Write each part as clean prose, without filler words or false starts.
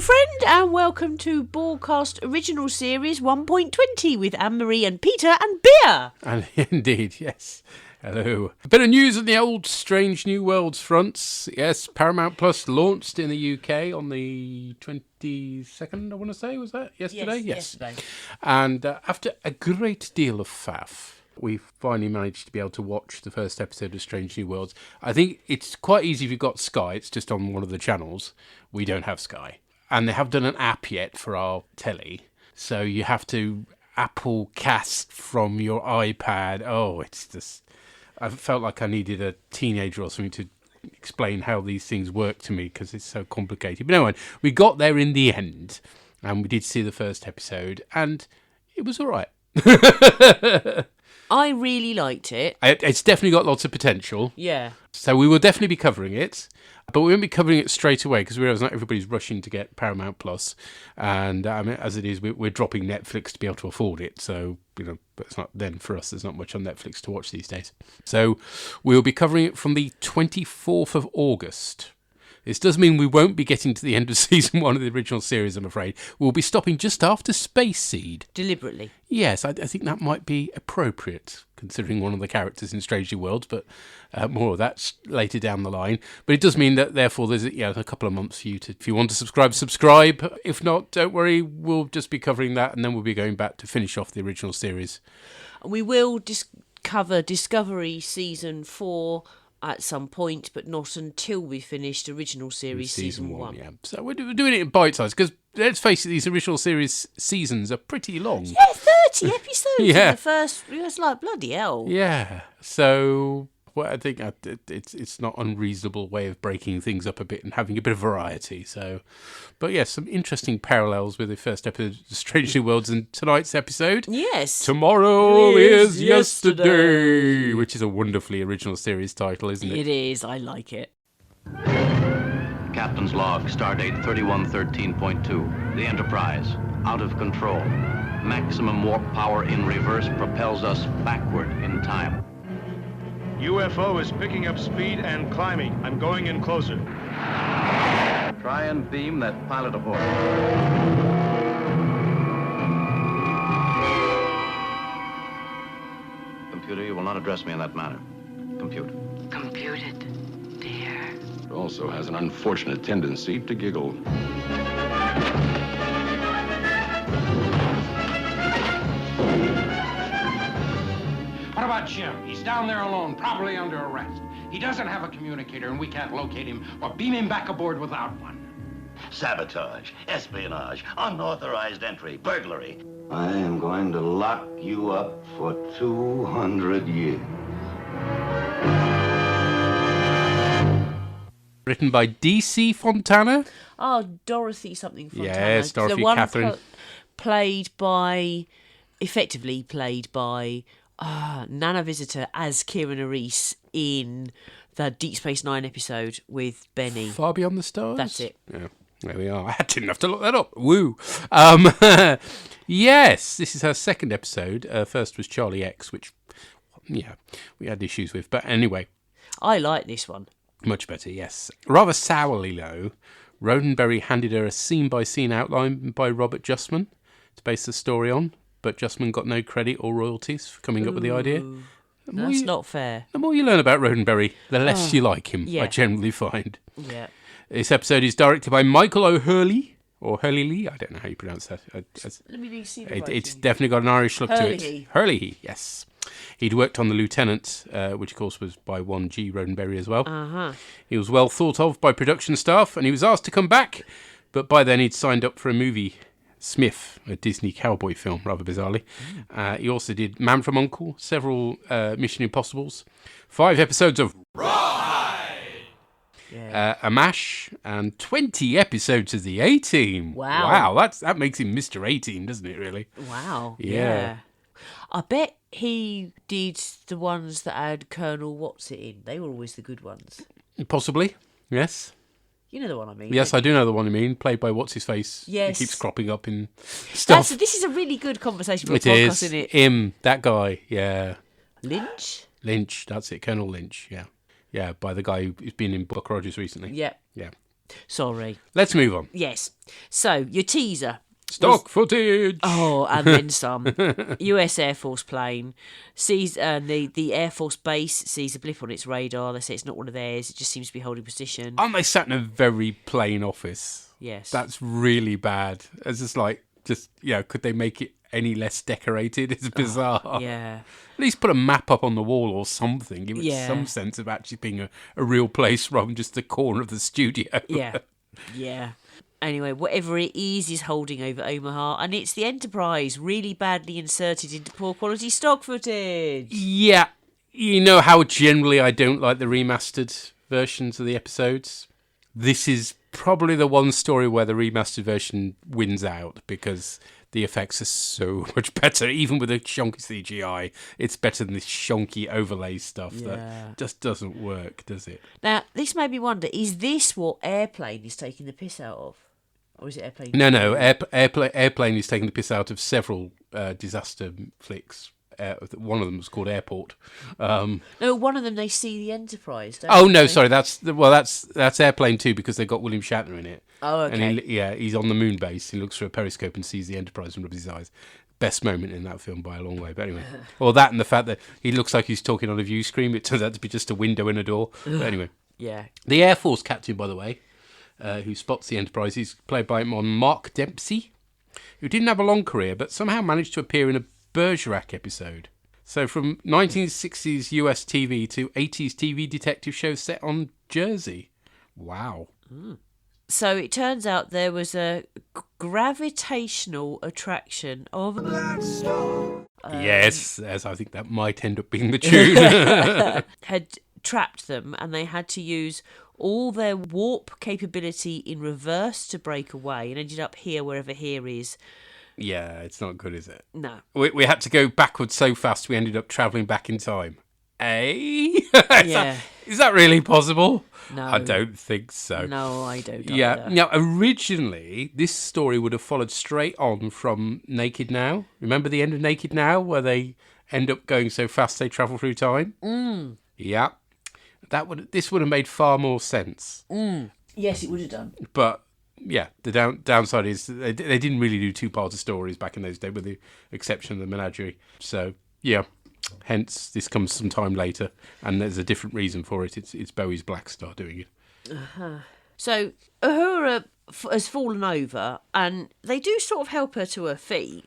friend, and welcome to Borgcast Original Series 1.20 with Anne-Marie and Peter and Beer. And indeed, yes. Hello. A bit of news on the old Strange New Worlds fronts. Yes, Paramount Plus launched in the UK on the 22nd, I want to say, was that yesterday? Yes. Yesterday. And after a great deal of faff, we finally managed to be able to watch the first episode of Strange New Worlds. I think it's quite easy if you've got Sky. It's just on one of the channels. We don't have Sky. And they have done an app yet for our telly. So you have to Apple Cast from your iPad. Oh, it's just... I felt like I needed a teenager or something to explain how these things work to me because it's so complicated. But anyway, we got there in the end and we did see the first episode and it was all right. I really liked it. It's definitely got lots of potential. Yeah. So we will definitely be covering it, but we won't be covering it straight away because we realise not everybody's rushing to get Paramount Plus, and I mean, as it is, we're dropping Netflix to be able to afford it. So but it's not then for us. There's not much on Netflix to watch these days. So we'll be covering it from the 24th of August. This does mean we won't be getting to the end of season 1 of the original series, I'm afraid. We'll be stopping just after Space Seed. Deliberately. Yes, I think that might be appropriate, considering one of the characters in Strange New Worlds, but more of that later down the line. But it does mean that, therefore, there's a couple of months for you to, if you want to subscribe. If not, don't worry, we'll just be covering that, and then we'll be going back to finish off the original series. We will cover Discovery Season 4 at some point, but not until we finished original series season 1. Yeah. So we're doing it in bite size because let's face it, these original series seasons are pretty long. Yeah, 30 episodes Yeah. in the first. It's like bloody hell. Yeah. So I think it's not unreasonable way of breaking things up a bit and having a bit of variety. So, but yes, some interesting parallels with the first episode of Strange New Worlds and tonight's episode. Yes. Tomorrow is yesterday, which is a wonderfully original series title, isn't it? It is. I like it. Captain's log, stardate 3113.2. The Enterprise, out of control. Maximum warp power in reverse propels us backward in time. UFO is picking up speed and climbing. I'm going in closer. Try and beam that pilot aboard. Computer, you will not address me in that manner. Computer. Computed, dear. It also has an unfortunate tendency to giggle. What about Jim? He's down there alone, probably under arrest. He doesn't have a communicator, and we can't locate him or beam him back aboard without one. Sabotage, espionage, unauthorized entry, burglary. I am going to lock you up for 200 years. Written by D.C. Fontana. Oh, Dorothy something Fontana. Yes, Dorothy the one Catherine. effectively played by Nana Visitor as Kira Nerys in the Deep Space Nine episode with Benny. Far Beyond the Stars? That's it. Yeah, there we are. I didn't have to look that up. Woo. Yes, this is her second episode. First was Charlie X, which, yeah, we had issues with. But anyway. I like this one. Much better, yes. Rather sourly, though, Roddenberry handed her a scene-by-scene outline by Robert Justman to base the story on, but Justman got no credit or royalties for coming up with the idea. That's not fair. The more you learn about Roddenberry, the less you like him, yeah. I generally find. Yeah. This episode is directed by Michael O'Hurley, or Hurley. I don't know how you pronounce that. Let me see the It's definitely got an Irish look to it. Hurley, yes. He'd worked on The Lieutenant, which of course was by 1G Roddenberry as well. Uh-huh. He was well thought of by production staff, and he was asked to come back, but by then he'd signed up for a movie, Smith, a Disney cowboy film, rather bizarrely. He also did Man from U.N.C.L.E., several Mission Impossibles, 5 episodes of A MASH, and 20 episodes of the A-Team. Wow. That makes him Mr. A-Team, doesn't it, really? Wow. Yeah. I bet he did the ones that had Colonel What's-It in. They were always the good ones. Possibly, yes. You know the one I mean. Yes, I do know the one I mean. Played by What's-His-Face. Yes. He keeps cropping up in stuff. This is a really good conversation for a It podcast, is. isn't it? Him, that guy, yeah. Lynch, that's it. Colonel Lynch, yeah. Yeah, by the guy who's been in Buck Rogers recently. Yeah. Yeah. Sorry. Let's move on. Yes. So, your teaser. Stock footage. Oh, and then some. US Air Force plane sees the Air Force base sees a blip on its radar. They say it's not one of theirs. It just seems to be holding position. Aren't they sat in a very plain office? Yes. That's really bad. It's just like, could they make it any less decorated? It's bizarre. Yeah. At least put a map up on the wall or something. Give it some sense of actually being a real place rather than just the corner of the studio. Yeah. Yeah. Anyway, whatever it is holding over Omaha, and it's the Enterprise, really badly inserted into poor quality stock footage. Yeah. You know how generally I don't like the remastered versions of the episodes? This is probably the one story where the remastered version wins out because the effects are so much better. Even with the shonky CGI, it's better than this shonky overlay stuff that just doesn't work, does it? Now, this made me wonder, is this what Airplane is taking the piss out of? Or is it Airplane? No. Airplane is taking the piss out of several disaster flicks. One of them was called Airport. No, one of them they see the Enterprise. Sorry, that's Airplane 2 because they've got William Shatner in it. Oh, okay. And he's on the moon base. He looks through a periscope and sees the Enterprise and rubs his eyes. Best moment in that film by a long way. But anyway, that and the fact that he looks like he's talking on a view screen. It turns out to be just a window in a door. But anyway, the Air Force captain, by the way, who spots the Enterprise, he's played by Mark Dempsey, who didn't have a long career but somehow managed to appear in a Bergerac episode. So from 1960s US TV to 80s TV detective shows set on Jersey. Wow. So it turns out there was a gravitational attraction of... Yes, I think that might end up being the tune. had trapped them, and they had to use all their warp capability in reverse to break away, and ended up here wherever here is. Yeah, it's not good, is it? No. We had to go backwards so fast we ended up travelling back in time. Is that really possible? No. I don't think so. No, I don't. Yeah. Either. Now, originally, this story would have followed straight on from Naked Now. Remember the end of Naked Now, where they end up going so fast they travel through time? Yeah. This would have made far more sense. Yes, it would have done. But yeah, the downside is they didn't really do two-parter stories back in those days, with the exception of the Menagerie. So yeah, hence this comes some time later, and there's a different reason for it. It's Bowie's Black Star doing it. So Uhura has fallen over, and they do sort of help her to her feet,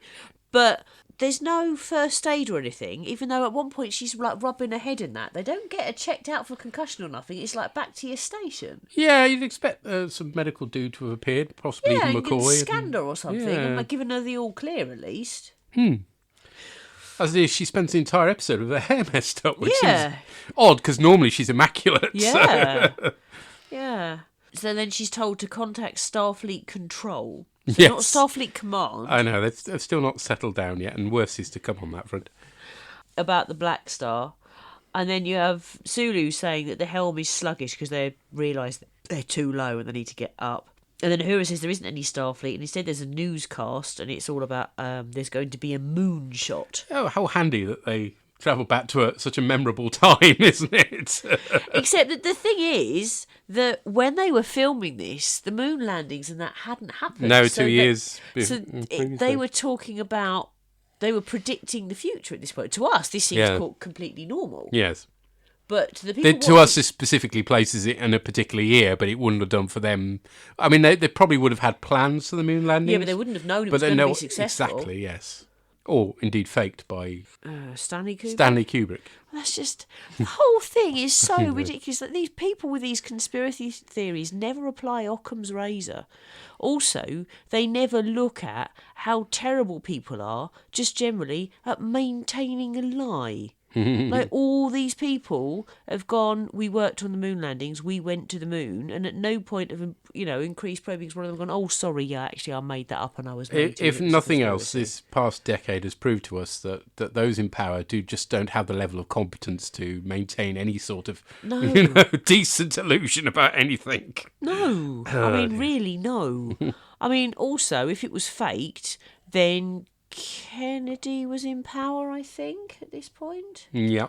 but there's no first aid or anything, even though at one point she's like rubbing her head in that. They don't get her checked out for concussion or nothing. It's like back to your station. Yeah, you'd expect some medical dude to have appeared, possibly even McCoy. Scanned her or something, and like given her the all clear at least. As it is, she spends the entire episode with her hair messed up, which is odd, because normally she's immaculate. Yeah. Yeah. So then she's told to contact Starfleet Control. So not Starfleet Command. I know, they've still not settled down yet, and worse is to come on that front. About the Black Star. And then you have Sulu saying that the helm is sluggish because they realise they're too low and they need to get up. And then Uhura says there isn't any Starfleet, and instead there's a newscast, and it's all about there's going to be a moonshot. Oh, how handy that they travel back to such a memorable time, isn't it? Except that the thing is that when they were filming this, the moon landings and that hadn't happened. No, 2 years. They were talking about, they were predicting the future at this point. To us, this seems completely normal. Yes. But to the people... To us, this specifically places it in a particular year, but it wouldn't have done for them. I mean, they probably would have had plans for the moon landings. Yeah, but they wouldn't have known it was going to be successful. Exactly, yes. Or indeed faked by Stanley Kubrick. That's just... The whole thing is so ridiculous that these people with these conspiracy theories never apply Occam's razor. Also, they never look at how terrible people are, just generally, at maintaining a lie. Like, all these people have gone, we worked on the moon landings, we went to the moon, and at no point of, increased probing has one of them gone, oh, sorry, actually, I made that up and I was... If nothing else, this past decade has proved to us that those in power just don't have the level of competence to maintain any sort of, decent illusion about anything. No. I mean, really, no. I mean, also, if it was faked, then... Kennedy was in power, I think, at this point. Yeah.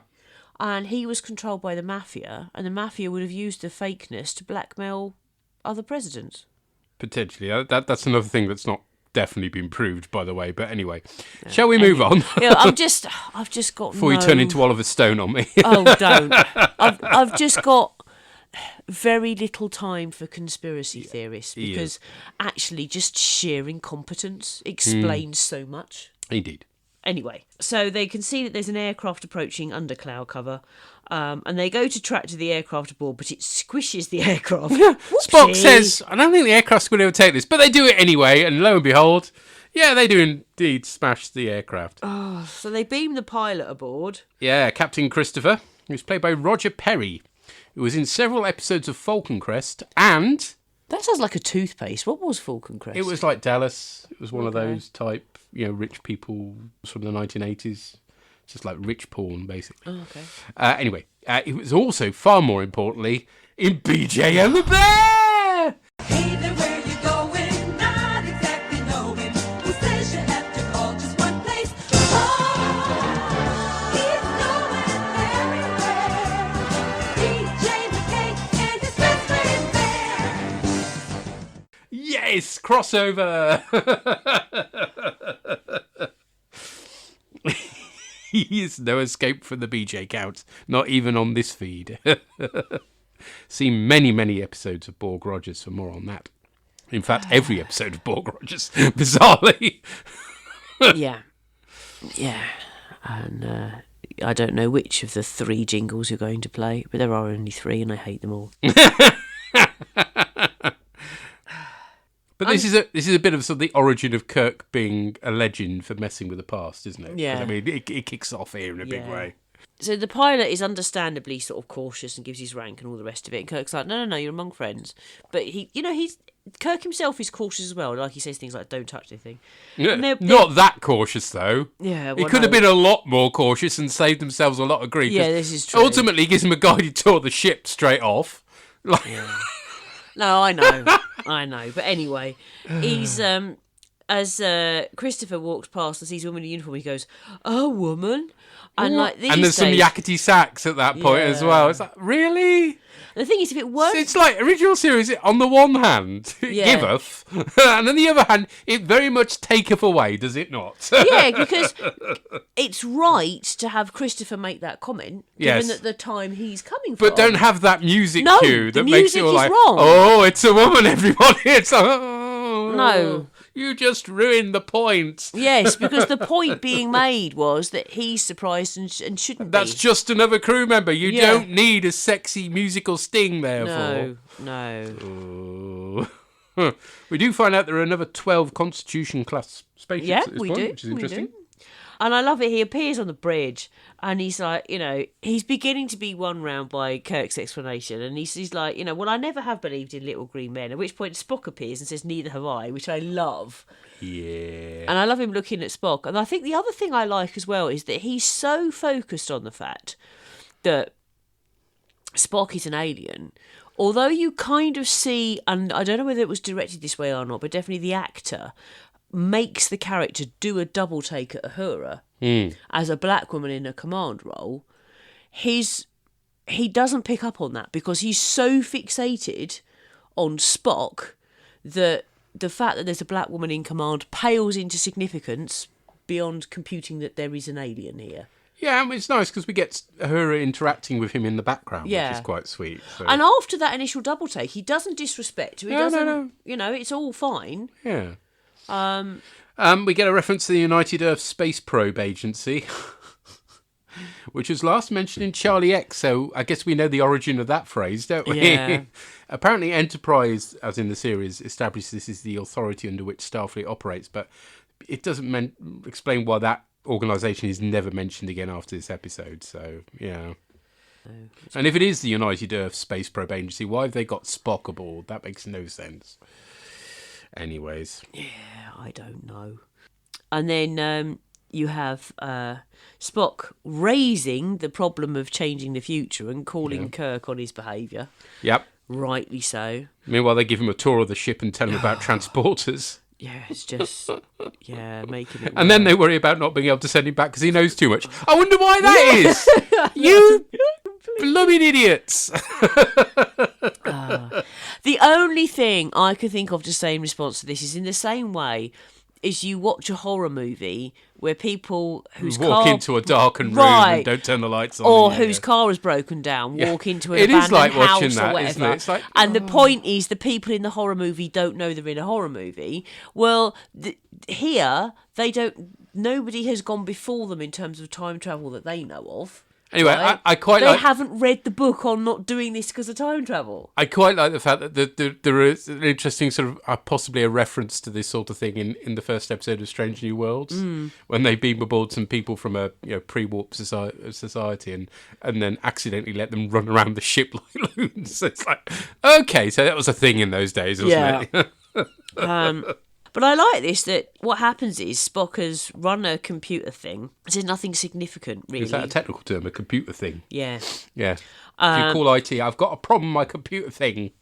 And he was controlled by the mafia, and the mafia would have used the fakeness to blackmail other presidents. Potentially. That's another thing that's not definitely been proved, by the way. But anyway, shall we move on? Yeah, I've just got Before you turn into Oliver Stone on me. Oh, don't. I've just got very little time for conspiracy theorists because actually just sheer incompetence explains so much. Indeed. Anyway, so they can see that there's an aircraft approaching under cloud cover, and they go to track to the aircraft aboard, but it squishes the aircraft. Spock says, I don't think the aircraft's going to overtake this, but they do it anyway, and lo and behold, yeah, they do indeed smash the aircraft. Oh, so they beam the pilot aboard. Yeah, Captain Christopher, who's played by Roger Perry, who was in several episodes of Falcon Crest, and... That sounds like a toothpaste. What was Falcon Crest? It was like Dallas. It was one of those type, rich people from the 1980s. Just like rich porn, basically. Oh, okay. Anyway, it was also, far more importantly, in BJ and the Bear! Hey there, where you going? Not exactly knowing. Who says you have to call just one place? Oh, he's going everywhere. BJ McKay and his best friend Bear. Yes, crossover! He is no escape from the BJ count, not even on this feed. See many, many episodes of Borg Rogers for more on that. In fact, every episode of Borg Rogers, bizarrely. Yeah. And I don't know which of the 3 jingles you're going to play, but there are only 3 and I hate them all. But this is a bit of sort of the origin of Kirk being a legend for messing with the past, isn't it? Yeah. I mean, it kicks off here in a big way. So the pilot is understandably sort of cautious and gives his rank and all the rest of it. And Kirk's like, no, you're among friends. But Kirk himself is cautious as well. Like he says things like, don't touch anything. Not that cautious, though. Yeah, he could have been a lot more cautious and saved themselves a lot of grief. Yeah, this is true. Ultimately, he gives him a guided tour of the ship straight off. No, I know. But anyway, he's as Christopher walks past and sees a woman in uniform, he goes, "A woman?" And like these and there's some yakety sax at that point as well. It's like, really? The thing is, if it weren't... It's like original series, on the one hand, it giveth, and on the other hand, it very much taketh away, does it not? Yeah, because it's right to have Christopher make that comment, given that the time he's coming from. But don't have that music cue that makes it all like, wrong. Oh, it's a woman, everybody. It's no. You just ruined the point. Yes, because the point being made was that he's surprised and shouldn't be. That's just another crew member. You don't need a sexy musical sting, therefore. No. Oh. We do find out there are another 12 Constitution-class spaceships at this point, which is interesting. And I love it. He appears on the bridge and he's like, he's beginning to be won round by Kirk's explanation. And he's like, well, I never have believed in little green men. At which point Spock appears and says, neither have I, which I love. Yeah. And I love him looking at Spock. And I think the other thing I like as well is that he's so focused on the fact that Spock is an alien. Although you kind of see, and I don't know whether it was directed this way or not, but definitely the actor makes the character do a double take at Uhura as a black woman in a command role. He doesn't pick up on that because he's so fixated on Spock that the fact that there's a black woman in command pales into significance beyond computing that there is an alien here. Yeah, it's nice because we get Uhura interacting with him in the background, which is quite sweet. So. And after that initial double take, he doesn't disrespect her. He doesn't. It's all fine. Yeah. We get a reference to the United Earth Space Probe Agency, which was last mentioned in Charlie X, so I guess we know the origin of that phrase, don't we? Yeah. Apparently Enterprise, as in the series, establishes this is the authority under which Starfleet operates, but it doesn't explain why that organisation is never mentioned again after this episode, so, yeah. And if it is the United Earth Space Probe Agency, why have they got Spock aboard? That makes no sense. Anyways. Yeah, I don't know. And then you have Spock raising the problem of changing the future and calling Kirk on his behaviour. Yep. Rightly so. Meanwhile, they give him a tour of the ship and tell him about transporters. Yeah, it's just, making it... And then they worry about not being able to send him back because he knows too much. I wonder why that is! You blooming idiots! The only thing I can think of to say in response to this is in the same way is you watch a horror movie where people whose walk car... into a darkened room Right. and don't turn the lights on. Or yeah, whose yeah. car is broken down, Yeah. walk into an It is abandoned like house watching that, or isn't whatever. it? It's like, and the point is the people in the horror movie don't know they're in a horror movie. Well, here, they don't... Nobody has gone before them in terms of time travel that they know of. Anyway, right? I quite they like... haven't read the book on not doing this because of time travel. I quite like the fact that there is an interesting sort of possibly a reference to this sort of thing in the first episode of Strange New Worlds when they beam aboard some people from a pre-warp society and then accidentally let them run around the ship like loons. So it's like, okay, so that was a thing in those days, wasn't it? But I like this, that what happens is Spock has run a computer thing. There's nothing significant, really. Is that a technical term, a computer thing? Yeah. Yeah. If you call IT, I've got a problem with my computer thing.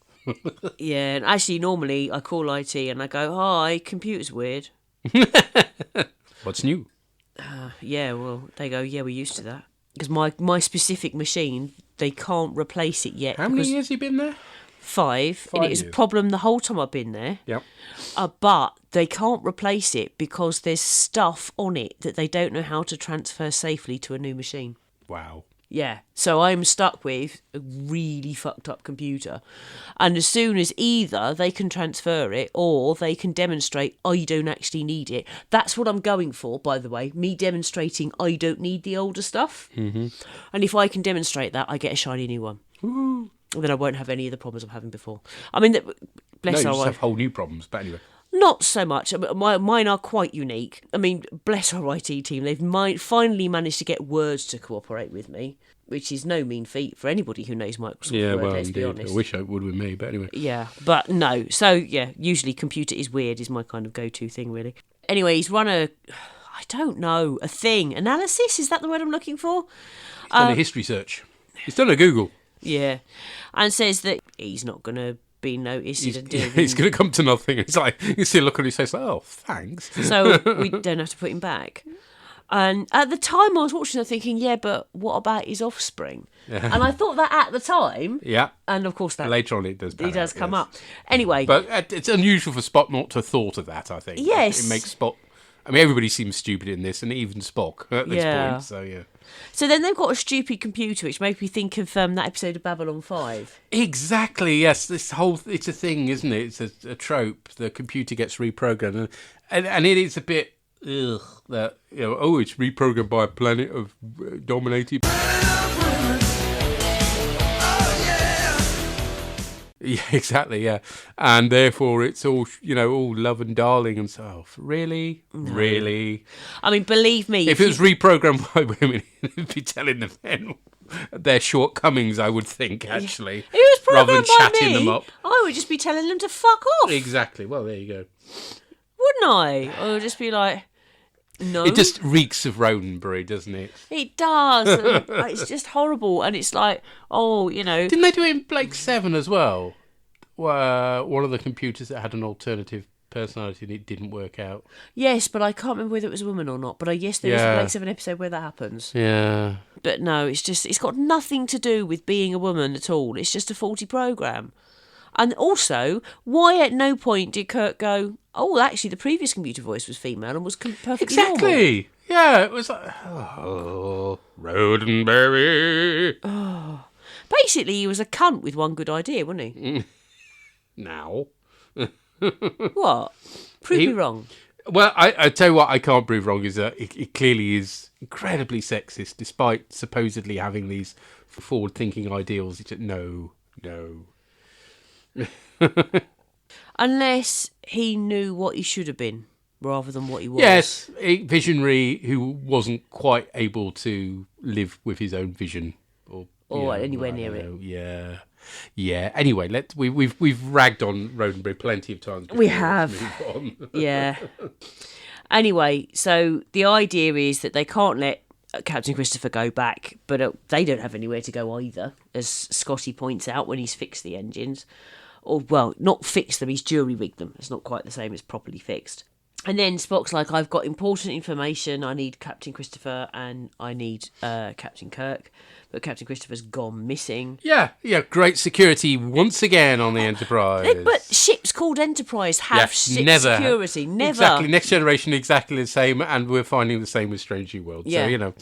Yeah, and actually normally I call IT and I go, hi, computer's weird. What's new? Yeah, well, they go, yeah, we're used to that. Because my specific machine, they can't replace it yet. How many years have you been there? 5 and it was a years. problem the whole time I've been there. Yep. But they can't replace it because there's stuff on it that they don't know how to transfer safely to a new machine. Wow. Yeah, so I'm stuck with a really fucked up computer. And as soon as either they can transfer it or they can demonstrate I don't actually need it. That's what I'm going for, by the way. Me demonstrating I don't need the older stuff. Mm-hmm. And if I can demonstrate that, I get a shiny new one. Woo. Then I won't have any of the problems I'm having before. I mean, bless No, our you just wife. have whole new problems, but anyway. Not so much. Mine are quite unique. I mean, bless our IT team. They've finally managed to get Word to cooperate with me, which is no mean feat for anybody who knows Microsoft Yeah, Word, well, let's be indeed. honest. I wish it would with me, but anyway. Yeah, but no. So, yeah, usually computer is weird is my kind of go-to thing, really. Anyway, he's run a thing. Analysis? Is that the word I'm looking for? He's done a history search. He's done a Google. Yeah. And says that he's not going to be noticed. He's going to come to nothing. It's like, you see a look on his face like, oh, thanks. So we don't have to put him back. And at the time I was watching, I was thinking, yeah, but what about his offspring? Yeah. And I thought that at the time. Yeah. And of course that later on it does. He does come yes. up. Anyway. But it's unusual for Spock not to have thought of that, I think. Yes. It makes Spock... I mean, everybody seems stupid in this, and even Spock at this point, so yeah. So then they've got a stupid computer, which made me think of that episode of Babylon 5. Exactly, yes. It's a thing, isn't it? It's a trope. The computer gets reprogrammed, and it is a bit that it's reprogrammed by a planet of dominated. Yeah, exactly. Yeah, and therefore it's all all love and darling and stuff. Really, really. I mean, believe me, if it was reprogrammed by women, it'd be telling the men their shortcomings. I would think actually, if it was rather than programmed by chatting me, them up. I would just be telling them to fuck off. Exactly. Well, there you go. Wouldn't I? I would just be like, no. It just reeks of Roddenberry, doesn't it? It does. It's just horrible, and it's like, Didn't they do it in Blake 7 as well? One of the computers that had an alternative personality and it didn't work out. Yes, but I can't remember whether it was a woman or not. But yes, there is a Blake 7 episode where that happens. Yeah. But no, it's got nothing to do with being a woman at all. It's just a faulty program. And also, why at no point did Kirk go, oh, actually, the previous computer voice was female and was perfectly normal? Exactly. Yeah, it was like, Roddenberry. Oh. Basically, he was a cunt with one good idea, wasn't he? Now. What? Prove me wrong. Well, I tell you what I can't prove wrong is that it clearly is incredibly sexist, despite supposedly having these forward-thinking ideals. It's no. Unless he knew what he should have been, rather than what he was. Yes, a visionary who wasn't quite able to live with his own vision. Or anywhere near it. Yeah. Anyway, we've ragged on Roddenberry plenty of times. We have. Move on. Yeah. Anyway, so the idea is that they can't let Captain Christopher go back, but they don't have anywhere to go either, as Scotty points out when he's fixed the engines. Or, well, not fixed them, he's jury-rigged them. It's not quite the same as properly fixed. And then Spock's like, I've got important information. I need Captain Christopher and I need Captain Kirk. But Captain Christopher's gone missing. Yeah, great security once again on the Enterprise. But ships called Enterprise have security. Never. Exactly. Next Generation, exactly the same. And we're finding the same with Strange New Worlds. Yeah. So,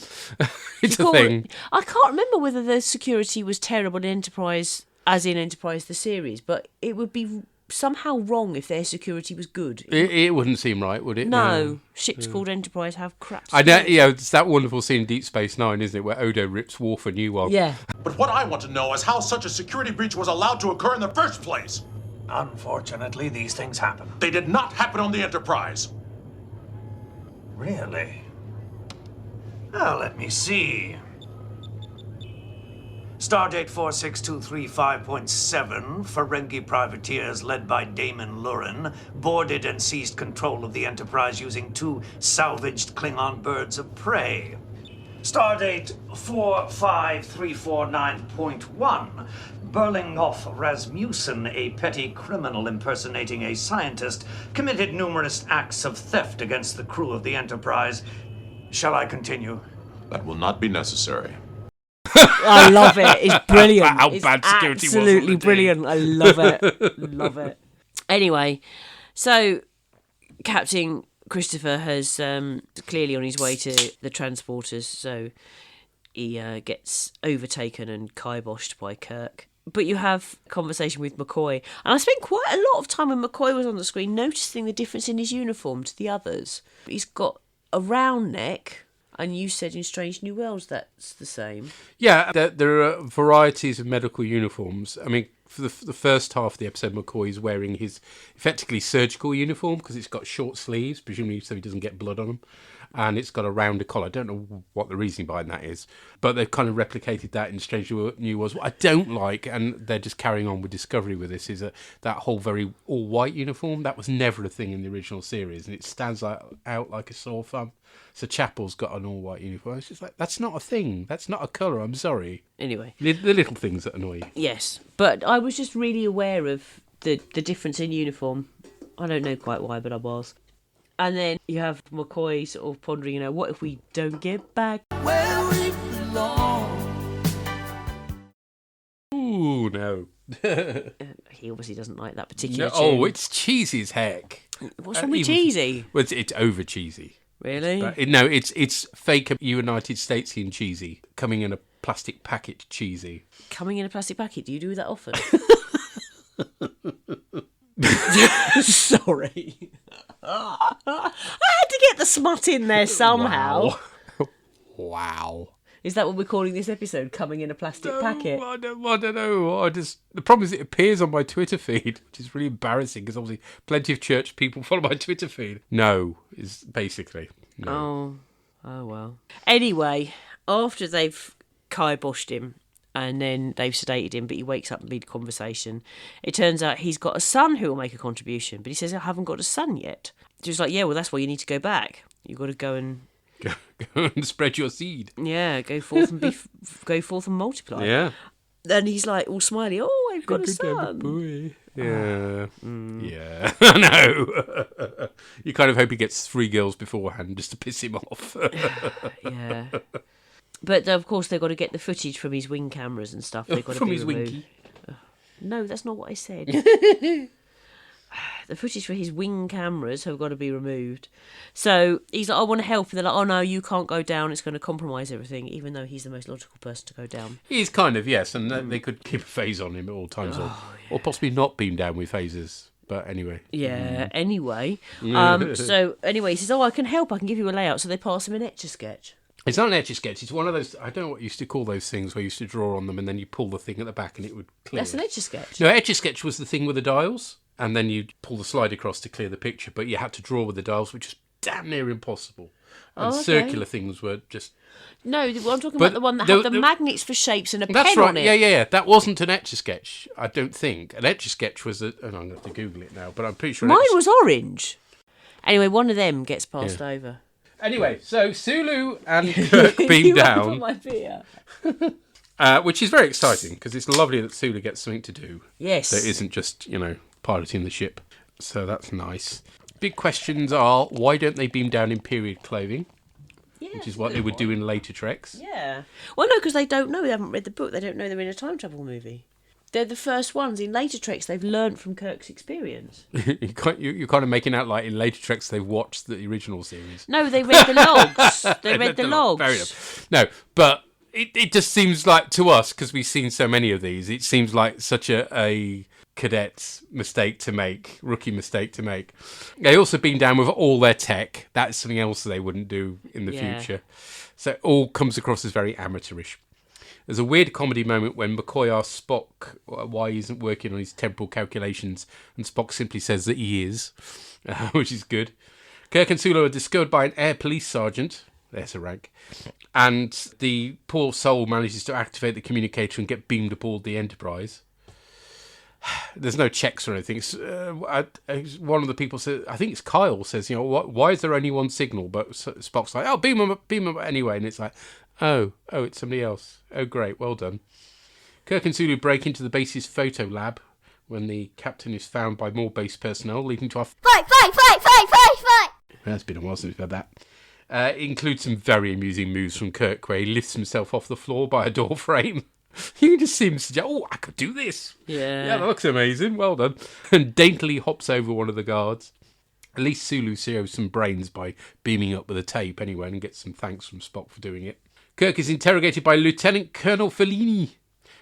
it's a thing. I can't remember whether the security was terrible in Enterprise, as in Enterprise the series, but it would be somehow wrong if their security was good. It wouldn't seem right, would it? No. Ships called Enterprise have crap I know, security. it's that wonderful scene in Deep Space Nine, isn't it, where Odo rips Worf a new one. Yeah. But what I want to know is how such a security breach was allowed to occur in the first place. Unfortunately, these things happen. They did not happen on the Enterprise. Really? Well, let me see. Stardate 46235.7, Ferengi privateers led by Damon Lurin boarded and seized control of the Enterprise using 2 salvaged Klingon birds of prey. Stardate 45349.1, Berlinghoff Rasmussen, a petty criminal impersonating a scientist, committed numerous acts of theft against the crew of the Enterprise. Shall I continue? That will not be necessary. I love it. It's brilliant. How it's bad security was on absolutely the day. brilliant. I love it. Love it. Anyway, so Captain Christopher has clearly on his way to the transporters, so he gets overtaken and kiboshed by Kirk. But you have a conversation with McCoy, and I spent quite a lot of time when McCoy was on the screen noticing the difference in his uniform to the others. He's got a round neck. And you said in Strange New Worlds that's the same. Yeah, there are varieties of medical uniforms. I mean, for the first half of the episode, McCoy is wearing his effectively surgical uniform because it's got short sleeves, presumably so he doesn't get blood on them. And it's got a rounder collar. I don't know what the reasoning behind that is. But they've kind of replicated that in Strange New Worlds. What I don't like, and they're just carrying on with Discovery with this, is that whole very all-white uniform. That was never a thing in the original series. And it stands out like a sore thumb. So Chapel's got an all-white uniform. It's just like, that's not a thing. That's not a colour. I'm sorry. Anyway. The little things that annoy you. Yes. But I was just really aware of the difference in uniform. I don't know quite why, but I was. And then you have McCoy sort of pondering, what if we don't get back where we belong? Ooh, no. He obviously doesn't like that particular tune. Oh, it's cheesy as heck. What's wrong with cheesy? Well, it's over cheesy. Really? No, it's fake United Statesian cheesy, coming in a plastic packet cheesy. Coming in a plastic packet? Do you do that often? Sorry. I had to get the smut in there somehow. Wow. Is that what we're calling this episode? Coming in a plastic packet? I don't know. The problem is it appears on my Twitter feed, which is really embarrassing because obviously plenty of church people follow my Twitter feed. No, is basically. No. Oh well. Anyway, after they've kiboshed him and then they've sedated him, but he wakes up mid-conversation, it turns out he's got a son who will make a contribution, but he says, I haven't got a son yet. She's like, yeah, well, that's why you need to go back. You've got to go and spread your seed. Yeah, go forth and multiply. Yeah. Then he's like all smiley. Oh, I've got a son. Boy. Yeah. Yeah. I know. You kind of hope he gets 3 girls beforehand just to piss him off. Yeah. But of course they've got to get the footage from his wing cameras and stuff. They've got to from be his removed. winky. No, that's not what I said. The footage for his wing cameras have got to be removed. So he's like, I want to help. And they're like, oh no, you can't go down. It's going to compromise everything, even though he's the most logical person to go down. He's kind of, yes. And they could keep a phase on him at all times. Or possibly not beam down with phasers. But anyway. Yeah, anyway. So anyway, he says, oh, I can help. I can give you a layout. So they pass him an Etch-a-Sketch. It's not an Etch-a-Sketch. It's one of those, I don't know what you used to call those things where you used to draw on them and then you pull the thing at the back and it would clear. That's an Etch-a-Sketch. No, Etch-a-Sketch was the thing with the dials. And then you'd pull the slide across to clear the picture, but you had to draw with the dials, which is damn near impossible. And circular things were just... No, I'm talking about the one that had the magnets for shapes and a pen right. on it. Yeah. That wasn't an Etch-a-Sketch, I don't think. An Etch-a-Sketch was and I'm going to have to Google it now, but I'm pretty sure... Mine was orange. Anyway, one of them gets passed over. Anyway, so Sulu and Kirk beam down. You my beer. Which is very exciting, because it's lovely that Sulu gets something to do. Yes. That isn't just, piloting the ship. So that's nice. big questions are, why don't they beam down in period clothing? Yeah, which is what they would do in later Treks. Yeah. Well, no, because they don't know. They haven't read the book. They don't know they're in a time travel movie. They're the first ones. In later Treks, they've learnt from Kirk's experience. You're kind of making out like in later Treks they've watched the original series. No, they read the logs. They read the logs. Fair enough. No, but it just seems like, to us, because we've seen so many of these, it seems like such a cadet's mistake to make, rookie mistake to make. They also beam down with all their tech. That's something else they wouldn't do in the future. So it all comes across as very amateurish. There's a weird comedy moment when McCoy asks Spock why he isn't working on his temporal calculations, and Spock simply says that he is, which is good. Kirk and Sulu are discovered by an air police sergeant. There's a rank. And the poor soul manages to activate the communicator and get beamed aboard the Enterprise. There's no checks or anything. One of the people says, I think it's Kyle, says, why is there only one signal? But Spock's like, beam them up anyway. And it's like, oh, it's somebody else. Oh, great, well done. Kirk and Sulu break into the base's photo lab when the captain is found by more base personnel, leading to our... Fight! It's been a while since we've had that. It includes some very amusing moves from Kirk, where he lifts himself off the floor by a door frame. You can just see him suggest, I could do this. Yeah, that looks amazing. Well done. And daintily hops over one of the guards. At least Sulu shows some brains by beaming up with a tape anyway, and gets some thanks from Spock for doing it. Kirk is interrogated by Lieutenant Colonel Fellini,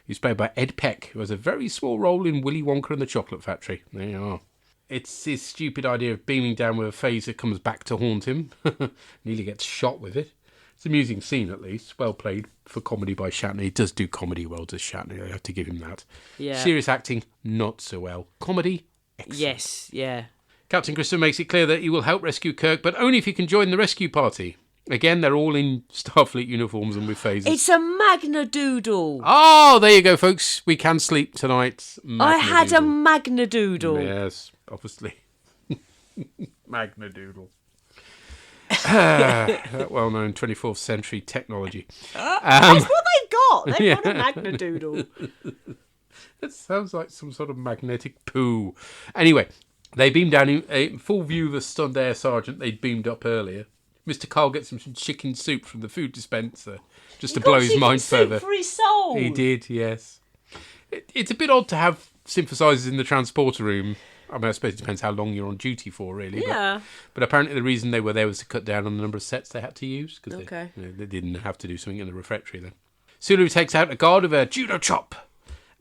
who's played by Ed Peck, who has a very small role in Willy Wonka and the Chocolate Factory. There you are. It's his stupid idea of beaming down with a phaser comes back to haunt him. Nearly gets shot with it. It's an amusing scene, at least. Well played for comedy by Shatner. He does do comedy well, does Shatner. I have to give him that. Yeah. Serious acting, not so well. Comedy, excellent. Yes, yeah. Captain Christopher makes it clear that he will help rescue Kirk, but only if he can join the rescue party. Again, they're all in Starfleet uniforms and with phasers. It's a Magnadoodle. Oh, there you go, folks. We can sleep tonight. I had a Magnadoodle. Yes, obviously. Magnadoodle. That well-known 24th century technology. That's what they've got. They've got a Magnadoodle. That sounds like some sort of magnetic poo. Anyway, they beam down in full view of the stunned air sergeant they'd beamed up earlier. Mr. Carl gets him some chicken soup from the food dispenser just to blow his mind further. For his soul. He did, yes. It's a bit odd to have synthesizers in the transporter room. I mean, I suppose it depends how long you're on duty for, really. Yeah. But apparently the reason they were there was to cut down on the number of sets they had to use. Because they didn't have to do something in the refectory then. Sulu takes out a guard with a judo chop.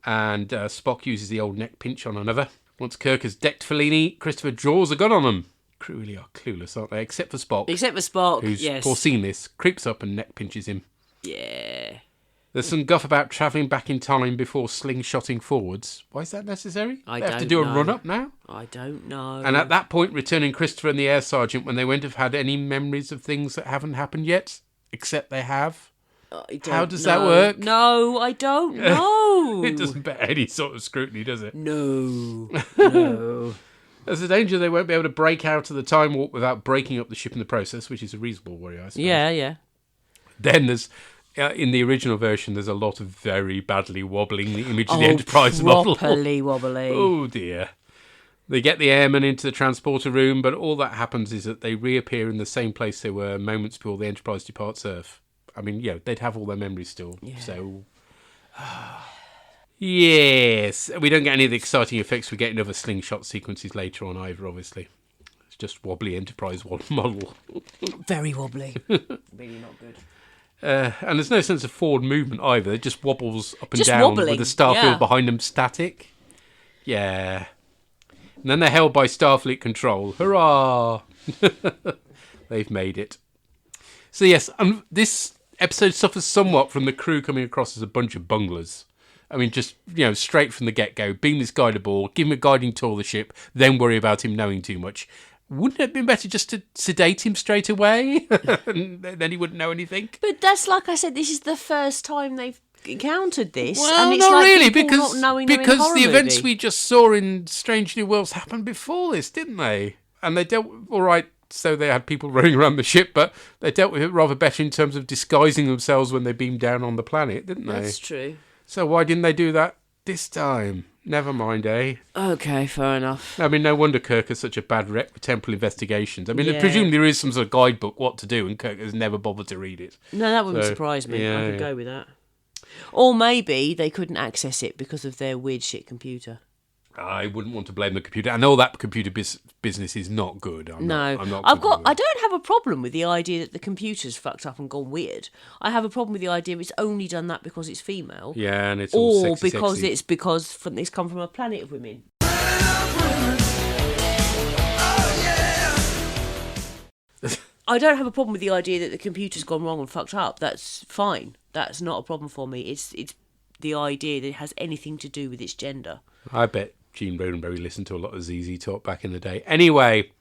And Spock uses the old neck pinch on another. Once Kirk has decked Fellini, Christopher draws a gun on them. Crew really are clueless, aren't they? Except for Spock. Who's foreseen this, creeps up and neck pinches him. Yeah. There's some guff about travelling back in time before slingshotting forwards. Why is that necessary? They have to do a run-up now? I don't know. And at that point, returning Christopher and the air sergeant when they won't have had any memories of things that haven't happened yet, except they have. How does that work? No, I don't know. It doesn't bear any sort of scrutiny, does it? No. There's a danger they won't be able to break out of the time warp without breaking up the ship in the process, which is a reasonable worry, I suppose. Yeah. Then there's... in the original version, there's a lot of very badly wobbling the image of the Enterprise model. Properly wobbly. Oh, dear. They get the airmen into the transporter room, but all that happens is that they reappear in the same place they were moments before the Enterprise departs Earth. I mean, they'd have all their memories still, so... Yes, we don't get any of the exciting effects we get in other slingshot sequences later on either, obviously. It's just wobbly Enterprise model. Very wobbly. Really not good. And there's no sense of forward movement either. It just wobbles up and down with the starfield behind them static. Yeah. And then they're held by Starfleet control. Hurrah! They've made it. So yes, this episode suffers somewhat from the crew coming across as a bunch of bunglers. I mean, just, straight from the get-go, beam this guy aboard, give him a guiding tour of the ship, then worry about him knowing too much. Wouldn't it have been better just to sedate him straight away? And then he wouldn't know anything? But that's, like I said, this is the first time they've encountered this. Well, and it's not like really, because the events we just saw in Strange New Worlds happened before this, didn't they? And they dealt, all right, so they had people running around the ship, but they dealt with it rather better in terms of disguising themselves when they beamed down on the planet, didn't they? That's true. So why didn't they do that this time? Never mind, eh? Okay, fair enough. I mean, no wonder Kirk has such a bad rep with temple investigations. I mean, Yeah. presumably there is some sort of guidebook what to do, and Kirk has never bothered to read it. No, that wouldn't surprise me. Yeah, I could go with that. Or maybe they couldn't access it because of their weird shit computer. I wouldn't want to blame the computer. I know that computer business is not good. I'm not I don't have a problem with the idea that the computer's fucked up and gone weird. I have a problem with the idea it's only done that because it's female. Yeah, and it's all or sexy, because sexy. it's it's come from a planet of women. I don't have a problem with the idea that the computer's gone wrong and fucked up. That's fine. That's not a problem for me. It's the idea that it has anything to do with its gender. I bet Gene Roddenberry listened to a lot of ZZ Top back in the day. Anyway,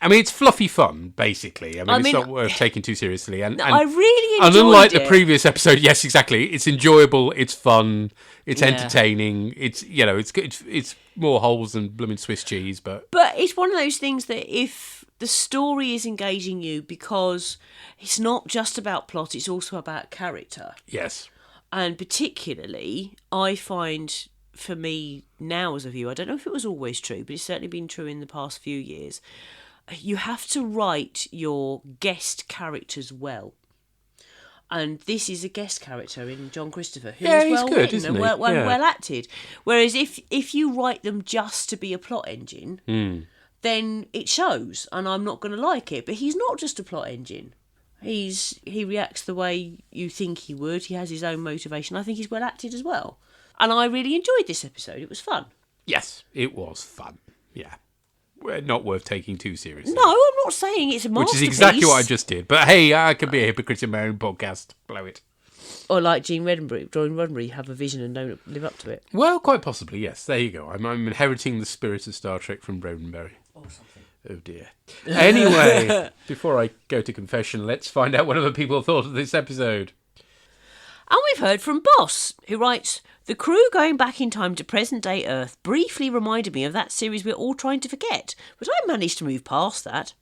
I mean, it's fluffy fun, basically. I mean, it's not worth taking too seriously. And I really enjoyed it. And unlike the previous episode, yes, exactly, it's enjoyable, it's fun, it's entertaining, it's, you know, it's more holes than blooming Swiss cheese, but it's one of those things that if the story is engaging you because it's not just about plot, it's also about character. Yes. And particularly, I find, for me now as a viewer, I don't know if it was always true, but it's certainly been true in the past few years, you have to write your guest characters well. And this is a guest character in John Christopher, who is well written and well acted. Whereas if you write them just to be a plot engine, then it shows, and I'm not going to like it. But he's not just a plot engine. He reacts the way you think he would. He has his own motivation. I think he's well acted as well. And I really enjoyed this episode. It was fun. Yes, it was fun. Yeah. Not worth taking too seriously. No, I'm not saying it's a masterpiece. Which is exactly what I just did. But hey, I could be a hypocrite in my own podcast. Blow it. Or like Gene Roddenberry, have a vision and don't live up to it. Well, quite possibly, yes. There you go. I'm inheriting the spirit of Star Trek from Roddenberry. Or something. Oh dear. Anyway, before I go to confession, let's find out what other people thought of this episode. And we've heard from Boss, who writes, "The crew going back in time to present-day Earth briefly reminded me of that series we're all trying to forget, but I managed to move past that.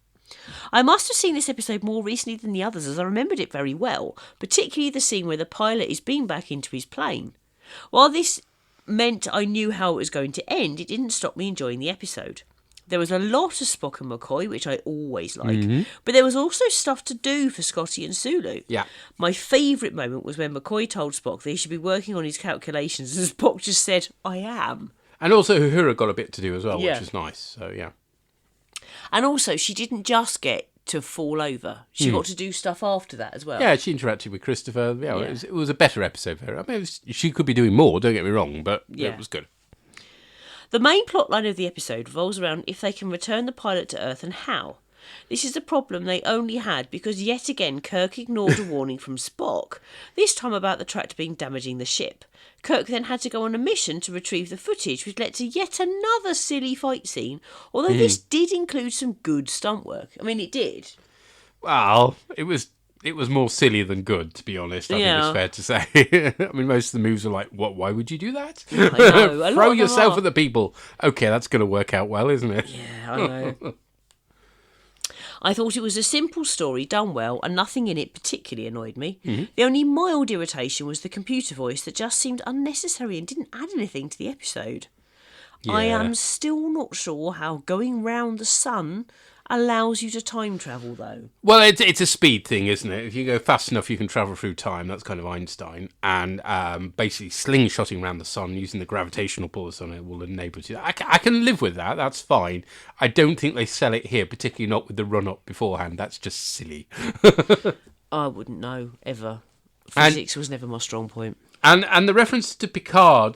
I must have seen this episode more recently than the others, as I remembered it very well, particularly the scene where the pilot is beamed back into his plane. While this meant I knew how it was going to end, it didn't stop me enjoying the episode. There was a lot of Spock and McCoy, which I always like, but there was also stuff to do for Scotty and Sulu. Yeah. My favourite moment was when McCoy told Spock that he should be working on his calculations, and Spock just said, "I am." And also Uhura got a bit to do as well, Yeah. which is nice. So, yeah. And also, she didn't just get to fall over. She got to do stuff after that as well. Yeah, she interacted with Christopher. Yeah, Yeah. It was a better episode for her. I mean, she could be doing more, don't get me wrong, but Yeah. it was good. The main plotline of the episode revolves around if they can return the pilot to Earth and how. This is a problem they only had because yet again Kirk ignored a warning from Spock, this time about the tractor beam damaging the ship. Kirk then had to go on a mission to retrieve the footage, which led to yet another silly fight scene, although this did include some good stunt work. I mean, it did. Well, it was more silly than good, to be honest. I think it's fair to say. I mean, most of the moves are like, "What? Why would you do that? I know, a lot Throw of them yourself are. at the people." Okay, that's going to work out well, isn't it? Yeah, I know. I thought it was a simple story done well, and nothing in it particularly annoyed me. The only mild irritation was the computer voice that just seemed unnecessary and didn't add anything to the episode. I Yeah. am still not sure how going round the sun allows you to time travel, though. Well, it's a speed thing, isn't it? If you go fast enough, you can travel through time. That's kind of Einstein. And basically slingshotting around the sun using the gravitational pull of the sun, it will enable you. I can live with that. That's fine. I don't think they sell it here, particularly not with the run-up beforehand. That's just silly. I wouldn't know, ever. Physics was never my strong point. And the reference to Picard,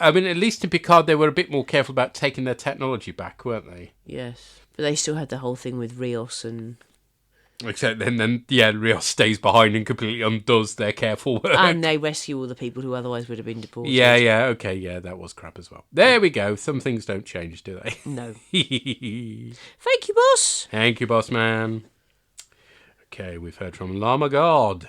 I mean, at least in Picard, they were a bit more careful about taking their technology back, weren't they? Yes. But they still had the whole thing with Rios and... Except then Rios stays behind and completely undoes their careful work. And they rescue all the people who otherwise would have been deported. Yeah, okay, yeah, that was crap as well. There we go. Some things don't change, do they? No. Thank you, boss. Thank you, boss man. Okay, we've heard from Llama God.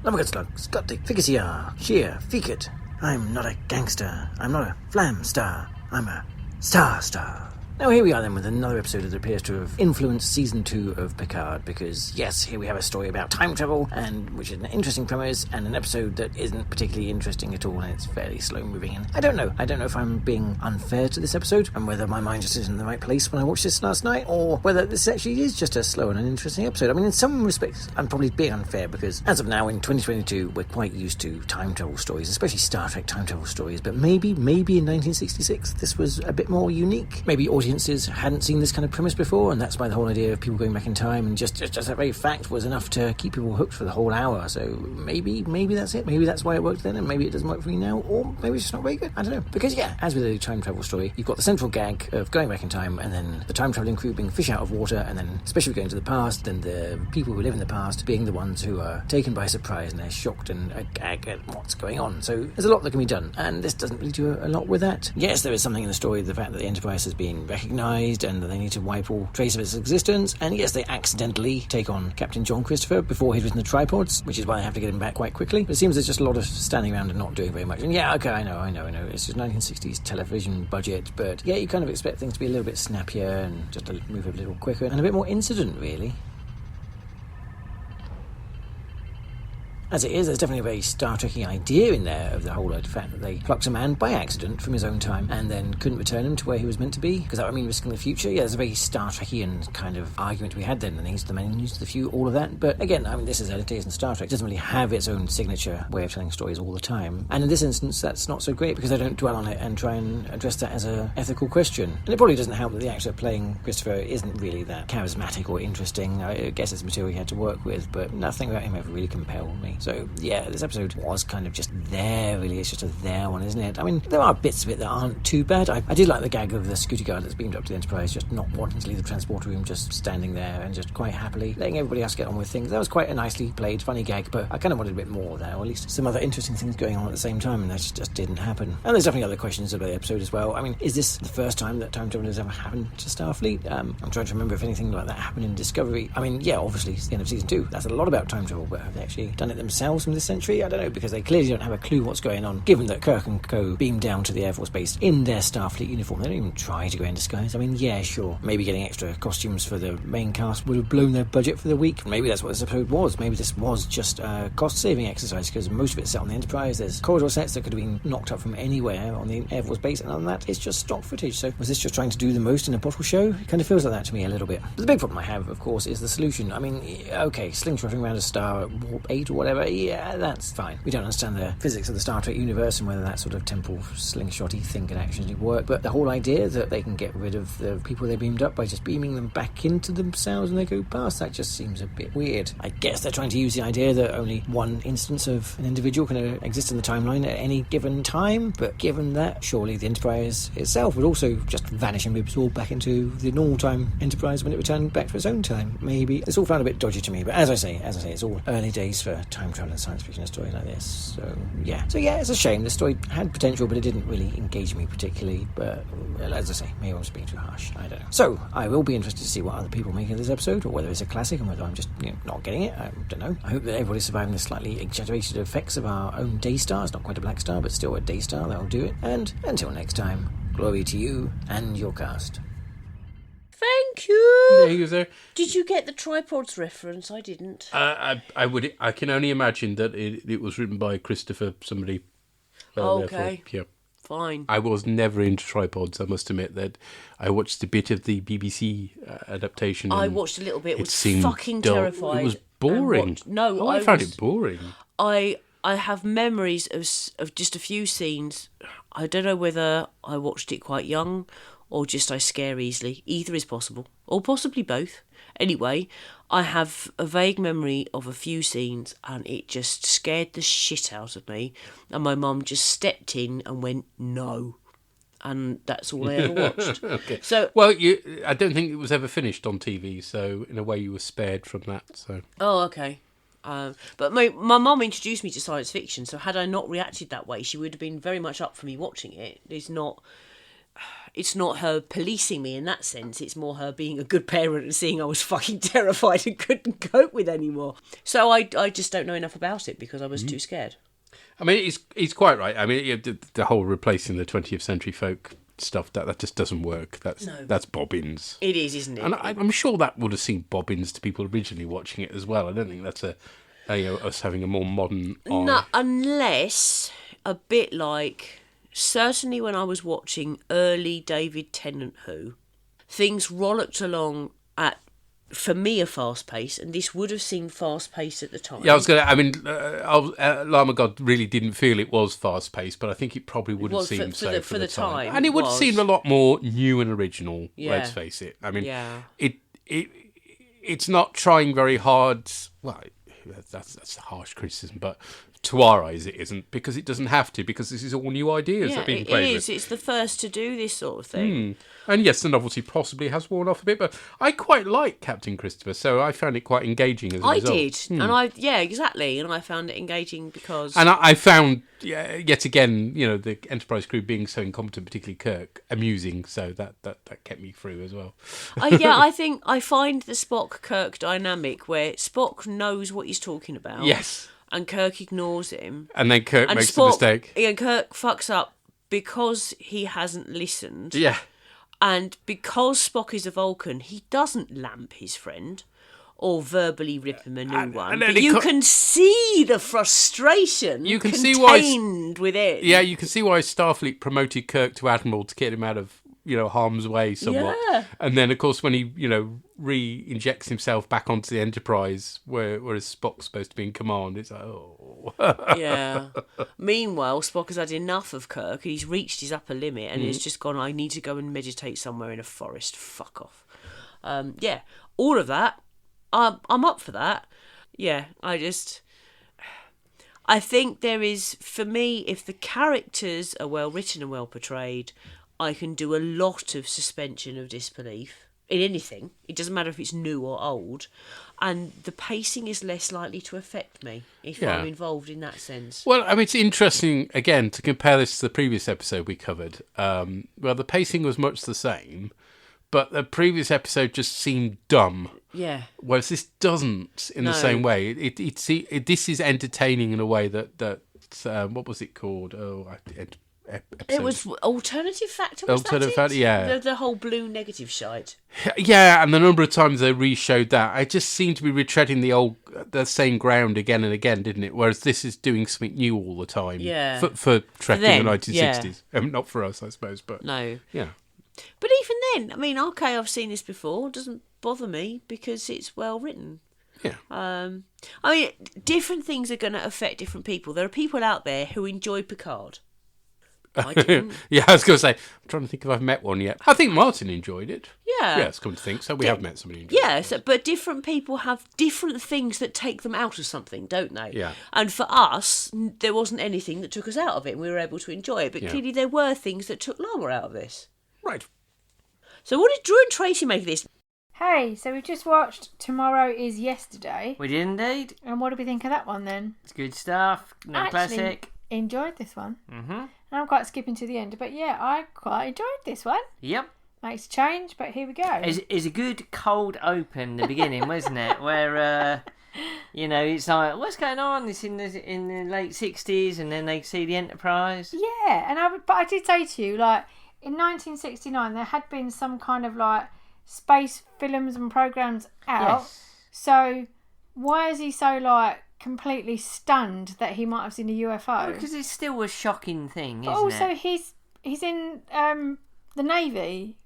Llama God Slug, Scotty, Ficus Sheer, Feekit. I'm not a gangster. I'm not a flam star. I'm a star. Now here we are then with another episode that appears to have influenced season 2 of Picard, because yes, here we have a story about time travel, and which is an interesting premise, and an episode that isn't particularly interesting at all, and it's fairly slow moving. And I don't know if I'm being unfair to this episode, and whether my mind just isn't in the right place when I watched this last night, or whether this actually is just a slow and an interesting episode. I mean, in some respects, I'm probably being unfair, because as of now in 2022, we're quite used to time travel stories, especially Star Trek time travel stories, but maybe in 1966 this was a bit more unique. Maybe audiences hadn't seen this kind of premise before, and that's why the whole idea of people going back in time and just that very fact was enough to keep people hooked for the whole hour. So maybe that's it. Maybe that's why it worked then, and maybe it doesn't work for me now, or maybe it's just not very good. I don't know. Because yeah, as with a time travel story, you've got the central gag of going back in time, and then the time traveling crew being fish out of water, and then especially going to the past, then the people who live in the past being the ones who are taken by surprise and they're shocked and gag at what's going on. So there's a lot that can be done, and this doesn't really do a lot with that. Yes, there is something in the story, the fact that the Enterprise has been recognised and that they need to wipe all trace of its existence, and yes, they accidentally take on Captain John Christopher before he'd written the tripods, which is why they have to get him back quite quickly. But it seems there's just a lot of standing around and not doing very much. And yeah, okay, I know, it's just 1960s television budget, but yeah, you kind of expect things to be a little bit snappier and just to move a little quicker and a bit more incident, really. As it is, there's definitely a very Star Trek-y idea in there of the whole fact that they plucked a man by accident from his own time and then couldn't return him to where he was meant to be, because that would mean risking the future. Yeah, there's a very Star Trek-ian kind of argument to be had then, and the men used the few, all of that. But again, I mean, this is early days in Star Trek. It doesn't really have its own signature way of telling stories all the time. And in this instance, that's not so great, because they don't dwell on it and try and address that as an ethical question. And it probably doesn't help that the actor playing Christopher isn't really that charismatic or interesting. I guess it's material he had to work with, but nothing about him ever really compelled me. So yeah, this episode was kind of just there, really. It's just a there one, isn't it? I mean, there are bits of it that aren't too bad. I did like the gag of the security guard that's beamed up to the Enterprise just not wanting to leave the transporter room, just standing there and just quite happily letting everybody else get on with things. That was quite a nicely played, funny gag, but I kind of wanted a bit more there, or at least some other interesting things going on at the same time, and that just didn't happen. And there's definitely other questions about the episode as well. I mean, is this the first time that time travel has ever happened to Starfleet? I'm trying to remember if anything like that happened in Discovery. I mean, yeah, obviously it's the end of season 2. That's a lot about time travel, but have they actually done it themselves from this century? I don't know, because they clearly don't have a clue what's going on, given that Kirk and co beam down to the Air Force Base in their Starfleet uniform. They don't even try to go in disguise. I mean, yeah, sure, maybe getting extra costumes for the main cast would have blown their budget for the week. Maybe that's what this episode was. Maybe this was just a cost-saving exercise, because most of it's set on the Enterprise. There's corridor sets that could have been knocked up from anywhere on the Air Force Base, and other than that, it's just stock footage. So was this just trying to do the most in a bottle show? It kind of feels like that to me a little bit. But the big problem I have, of course, is the solution. I mean, okay, slingshotting around a star at warp 8 or whatever, yeah, that's fine. We don't understand the physics of the Star Trek universe and whether that sort of temporal slingshotty thing can actually work, but the whole idea that they can get rid of the people they beamed up by just beaming them back into themselves when they go past, that just seems a bit weird. I guess they're trying to use the idea that only one instance of an individual can exist in the timeline at any given time, but given that, surely the Enterprise itself would also just vanish and be absorbed back into the normal time Enterprise when it returned back to its own time. Maybe it's all found a bit dodgy to me, but as I say, it's all early days for time travel and science fiction stories like this. So yeah, it's a shame. The story had potential, but it didn't really engage me particularly. But as I say, maybe I'm just being too harsh. I don't know. So I will be interested to see what other people make of this episode, or whether it's a classic and whether I'm just not getting it. I don't know. I hope that everybody's surviving the slightly exaggerated effects of our own day star. It's not quite a black star, but still a day star. That'll do it. And until next time, glory to you and your cast. Thank you. There you go. Did you get the tripods reference? I didn't. I can only imagine that it was written by Christopher somebody. Okay. Yeah. Fine. I was never into tripods. I must admit that I watched a bit of the BBC adaptation. I watched a little bit. It was fucking dull. terrified. It was boring. I found it boring. I have memories of just a few scenes. I don't know whether I watched it quite young or just I scare easily. Either is possible, or possibly both. Anyway, I have a vague memory of a few scenes and it just scared the shit out of me, and my mum just stepped in and went, no. And that's all I ever watched. Okay. So, well, I don't think it was ever finished on TV, so in a way you were spared from that. So. Oh, okay. But my mum introduced me to science fiction, so had I not reacted that way, she would have been very much up for me watching it. It's not her policing me in that sense. It's more her being a good parent and seeing I was fucking terrified and couldn't cope with anymore. So I just don't know enough about it because I was too scared. I mean, he's quite right. I mean, the whole replacing the 20th century folk stuff, that just doesn't work. That's bobbins. It is, isn't it? And I'm sure that would have seemed bobbins to people originally watching it as well. I don't think that's us having a more modern eye. No, unless a bit like, certainly when I was watching early David Tennant Who, things rollicked along at, for me, a fast pace, and this would have seemed fast paced at the time. Yeah, Llama God really didn't feel it was fast paced, but I think it probably would have seemed so for the time. And it would have seemed a lot more new and original, let's face it. I mean, it's not trying very hard. Well, that's a harsh criticism, but to our eyes it isn't, because it doesn't have to, because this is all new ideas that are being played with. It's the first to do this sort of thing. And yes, the novelty possibly has worn off a bit, but I quite like Captain Christopher, so I found it quite engaging as a result. I did, and exactly, and I found it engaging because... And I found, yet again, the Enterprise crew being so incompetent, particularly Kirk, amusing, so that kept me through as well. I think I find the Spock-Kirk dynamic where Spock knows what he's talking about. Yes. And Kirk ignores him. And then Kirk makes a mistake. And Kirk fucks up because he hasn't listened. Yeah. And because Spock is a Vulcan, he doesn't lamp his friend or verbally rip him a new one. But you can see the frustration contained within. Yeah, you can see why Starfleet promoted Kirk to Admiral to get him out of harm's way somewhat. Yeah. And then, of course, when he, re-injects himself back onto the Enterprise, whereas Spock's supposed to be in command, it's like, oh. Yeah. Meanwhile, Spock has had enough of Kirk, and he's reached his upper limit, and he's just gone, I need to go and meditate somewhere in a forest. Fuck off. All of that, I'm up for that. Yeah, I think there is, for me, if the characters are well written and well portrayed, I can do a lot of suspension of disbelief in anything. It doesn't matter if it's new or old. And the pacing is less likely to affect me if I'm involved in that sense. Well, I mean, it's interesting, again, to compare this to the previous episode we covered. The pacing was much the same, but the previous episode just seemed dumb. Yeah. Whereas this doesn't in the same way. This is entertaining in a way that what was it called? It was Alternative Factor, Alternative Factor, yeah. The whole blue negative shite. Yeah, and the number of times they re-showed that, it just seemed to be retreading the same ground again and again, didn't it? Whereas this is doing something new all the time. Yeah. For Trek in the 1960s. Not for us, I suppose, but... No. Yeah. But even then, I mean, okay, I've seen this before. It doesn't bother me because it's well written. Yeah. I mean, different things are going to affect different people. There are people out there who enjoy Picard. I didn't. Yeah, I was going to say, I'm trying to think if I've met one yet. I think Martin enjoyed it. Yeah. Yeah, it's come to think. So we have met somebody who enjoyed it. Yeah, but different people have different things that take them out of something, don't they? Yeah. And for us, there wasn't anything that took us out of it, and we were able to enjoy it. But clearly there were things that took Llama out of this. Right. So what did Drew and Tracy make of this? Hey, so we've just watched Tomorrow Is Yesterday. We did indeed. And what do we think of that one then? It's good stuff. No classic. Enjoyed this one. Mm-hmm. And I'm quite skipping to the end, but yeah, I quite enjoyed this one. Yep. Makes a change, but here we go. It's a good cold open in the beginning, wasn't it? Where it's like, what's going on? It's in the late 60s, and then they see the Enterprise. Yeah, but I did say to you, like, in 1969, there had been some kind of like space films and programs out. Yes. So why is he so like completely stunned that he might have seen a UFO? Because it's still a shocking thing, isn't but also, it? he's in the Navy.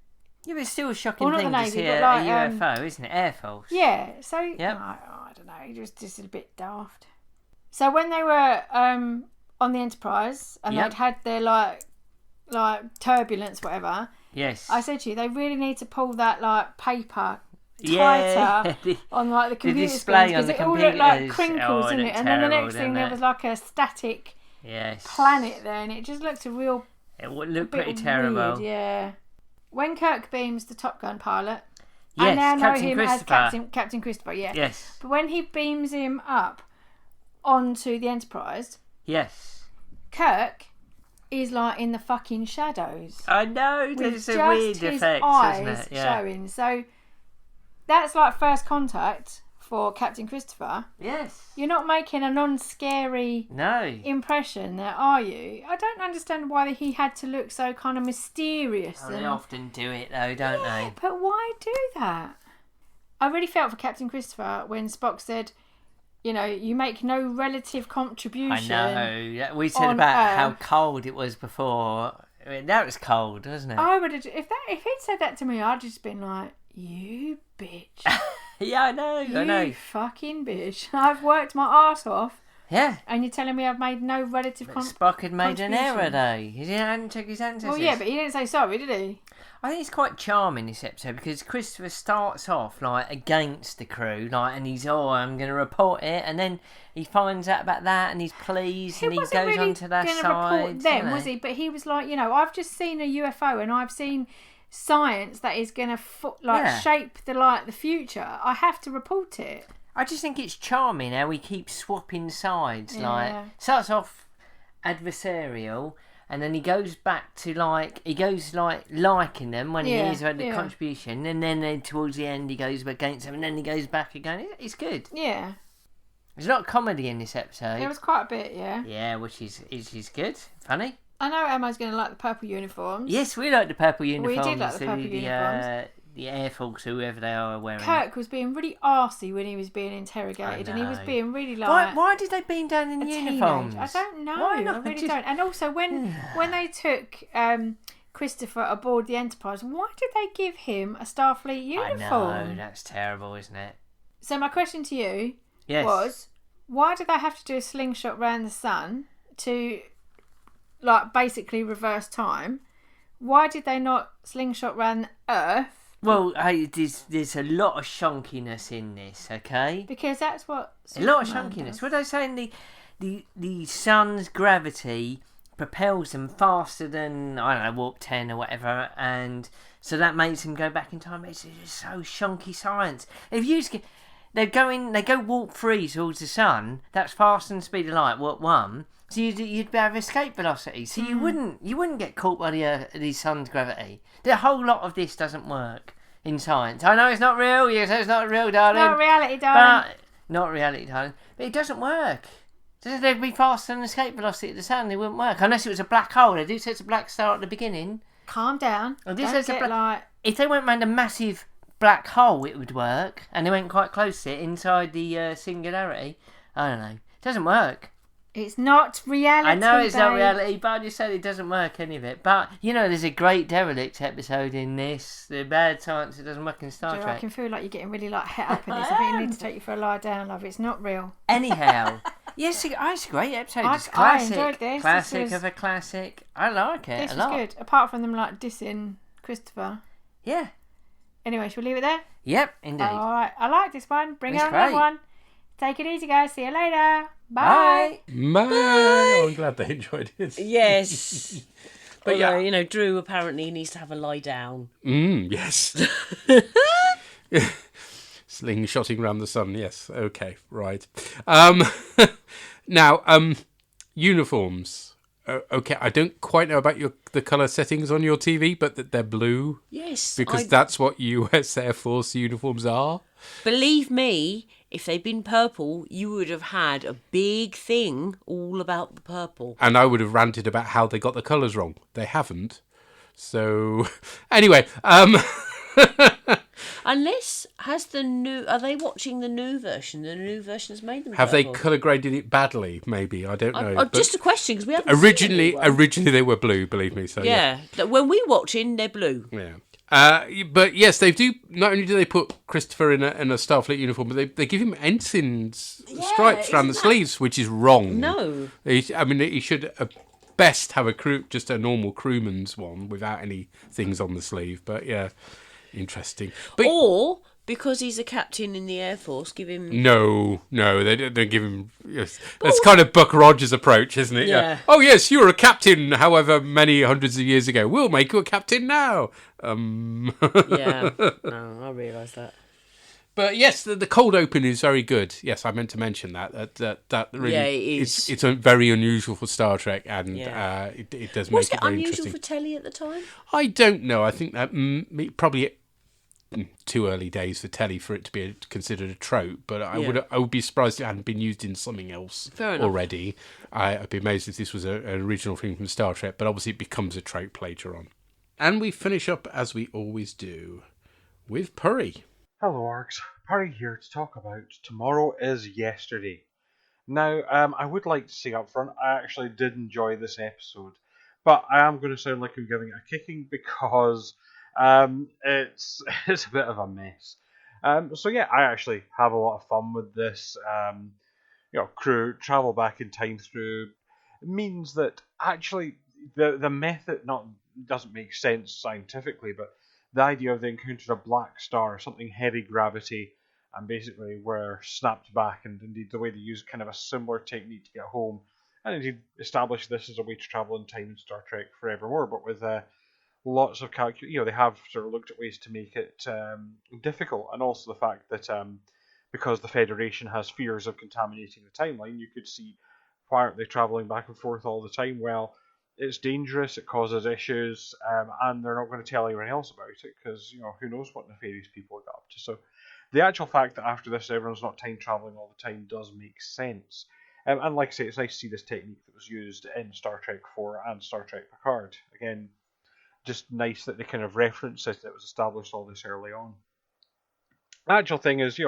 Yeah, but it's still a shocking thing Navy, to see a UFO, isn't it? Air Force. Yeah, so yep. I don't know, he was just a bit daft. So when they were on the Enterprise and they'd had their like turbulence, whatever. Yes. I said to you, they really need to pull that like paper tighter on like the computer the display screens, on the because it all looked like computers. crinkles, didn't it? And then the next thing there it? was like a static planet there, and it just looked It looked pretty terrible. Weird, yeah. When Kirk beams the Top Gun pilot, yes, I now know Captain him Christopher. as Captain Christopher. Yeah. Yes. But when he beams him up onto the Enterprise, yes, Kirk is like in the fucking shadows. I know, there's a weird effect, eyes isn't it? Yeah. Showing. So that's like first contact for Captain Christopher. Yes. You're not making a non-scary impression there, are you? I don't understand why he had to look so kind of mysterious. They often do it though, don't they? But why do that? I really felt for Captain Christopher when Spock said, you know, you make no relative contribution. I know. We said about how cold it was before. I mean, that was cold, wasn't it? I would have, if he'd said that to me, I'd just been like, you bitch. Yeah, I know. You fucking bitch. I've worked my arse off. Yeah. And you're telling me I've made no relative contribution. Spock had made an error, though. He hadn't took his ancestors. Well, yeah, but he didn't say sorry, did he? I think it's quite charming, this episode, because Christopher starts off, like, against the crew, like, and he's, I'm going to report it, and then he finds out about that, and he's pleased, and he goes really onto their side. Report them, was he? But he was like, you know, I've just seen a UFO, and I've seen science that is going to, shape the future. I have to report it. I just think it's charming how he keeps swapping sides, Yeah. like, starts off adversarial, and then he goes back to liking them when he hears about the contribution, and then towards the end he goes against them, and then he goes back again. It's good. Yeah. There's a lot of comedy in this episode. There was quite a bit, yeah. Yeah, which is good, funny. I know Emma's going to like the purple uniforms. Yes, we like the purple uniforms. We did like the purple uniforms. The Air Force, whoever they are wearing. Kirk was being really arsey when he was being interrogated, and he was being really like. Why did they beam down in uniforms? I don't know. Why not? I really don't. And also, when they took Christopher aboard the Enterprise, why did they give him a Starfleet uniform? I know, that's terrible, isn't it? So my question to you was, why did they have to do a slingshot round the sun to, like, basically reverse time? Why did they not slingshot round the Earth? Well, there's a lot of shonkiness in this, okay? Because that's what Superman a lot of shonkiness. Does. What are they saying? The sun's gravity propels them faster than, I don't know, warp 10 or whatever, and so that makes them go back in time. It's so shonky science. If you just they go warp 3 towards the sun. That's faster than the speed of light. Warp 1. So you'd have escape velocity. So you wouldn't get caught by the sun's gravity. The whole lot of this doesn't work in science. I know it's not real. Yes, it's not real, darling. Not reality, darling. Not reality, darling. But it doesn't work. They'd be faster than escape velocity at the sun. They wouldn't work unless it was a black hole. They do say it's a black star at the beginning. Calm down. If they went round a massive black hole, it would work. And they went quite close to it inside the singularity. I don't know. It doesn't work. It's not reality. I know it's not reality, but I just said it doesn't work, any of it. But, you know, there's a great derelict episode in this. The bad science that doesn't work in Star Trek. I can feel like you're getting really het up in this. I think I need to take you for a lie down, love. It's not real. Anyhow. Yes, it's a great episode. It's classic. I enjoyed this. Classic of a classic. I like it a lot. This was good. Apart from them, like, dissing Christopher. Yeah. Anyway, shall we leave it there? Yep, indeed. All right. I like this one. Bring on another one. Take it easy, guys. See you later. Bye. Bye. Oh, I'm glad they enjoyed it. Yes. But although, you know, Drew apparently needs to have a lie down. Yes. Slingshotting around the sun. Yes. Okay. Right. Now, uniforms. Okay, I don't quite know about the colour settings on your TV, but that they're blue. Yes. Because that's what US Air Force uniforms are. Believe me, if they'd been purple, you would have had a big thing all about the purple. And I would have ranted about how they got the colours wrong. They haven't. So, anyway, Unless, are they watching the new version? The new version's made them have purple. they colour graded it badly, maybe? I don't know. Just a question, because we haven't originally they were blue, believe me. So yeah. When we're watching, they're blue. Yeah. But yes, they do. Not only do they put Christopher in a Starfleet uniform, but they give him ensign's stripes around the sleeves, which is wrong. No. He should best have just a normal crewman's one without any things on the sleeve. But yeah, interesting. But, or because he's a captain in the Air Force, give him... No, they don't give him... Yes. That's kind of Buck Rogers' approach, isn't it? Yeah. Oh, yes, you were a captain however many hundreds of years ago. We'll make you a captain now. Yeah, no, I realise that. But yes, the cold open is very good. Yes, I meant to mention that really it is. It's very unusual for Star Trek, and it does make it very interesting. Was it unusual for telly at the time? I don't know. I think that probably too early days for telly for it to be considered a trope, but I Yeah. would be surprised if it hadn't been used in something else Fair enough. already. I'd be amazed if this was an original thing from Star Trek, but obviously it becomes a trope later on. And we finish up, as we always do, with Purry. Hello, Args. Purry here to talk about Tomorrow is Yesterday. Now, I would like to say up front, I actually did enjoy this episode, but I am going to sound like I'm giving it a kicking because it's a bit of a mess. So yeah, I actually have a lot of fun with this. Crew travel back in time through means that actually the method doesn't make sense scientifically, but the idea of they encountered a black star, something heavy gravity, and basically were snapped back, and indeed the way they use kind of a similar technique to get home, and indeed establish this as a way to travel in time in Star Trek Forevermore, but with lots of they have sort of looked at ways to make it difficult, and also the fact that because the Federation has fears of contaminating the timeline, you could see why aren't they traveling back and forth all the time? Well, it's dangerous, it causes issues, and they're not going to tell anyone else about it because who knows what nefarious people got up to. So the actual fact that after this everyone's not time traveling all the time does make sense. And like I say, it's nice to see this technique that was used in Star Trek 4 and Star Trek Picard. Again, just nice that they kind of reference it, it was established all this early on. The actual thing is,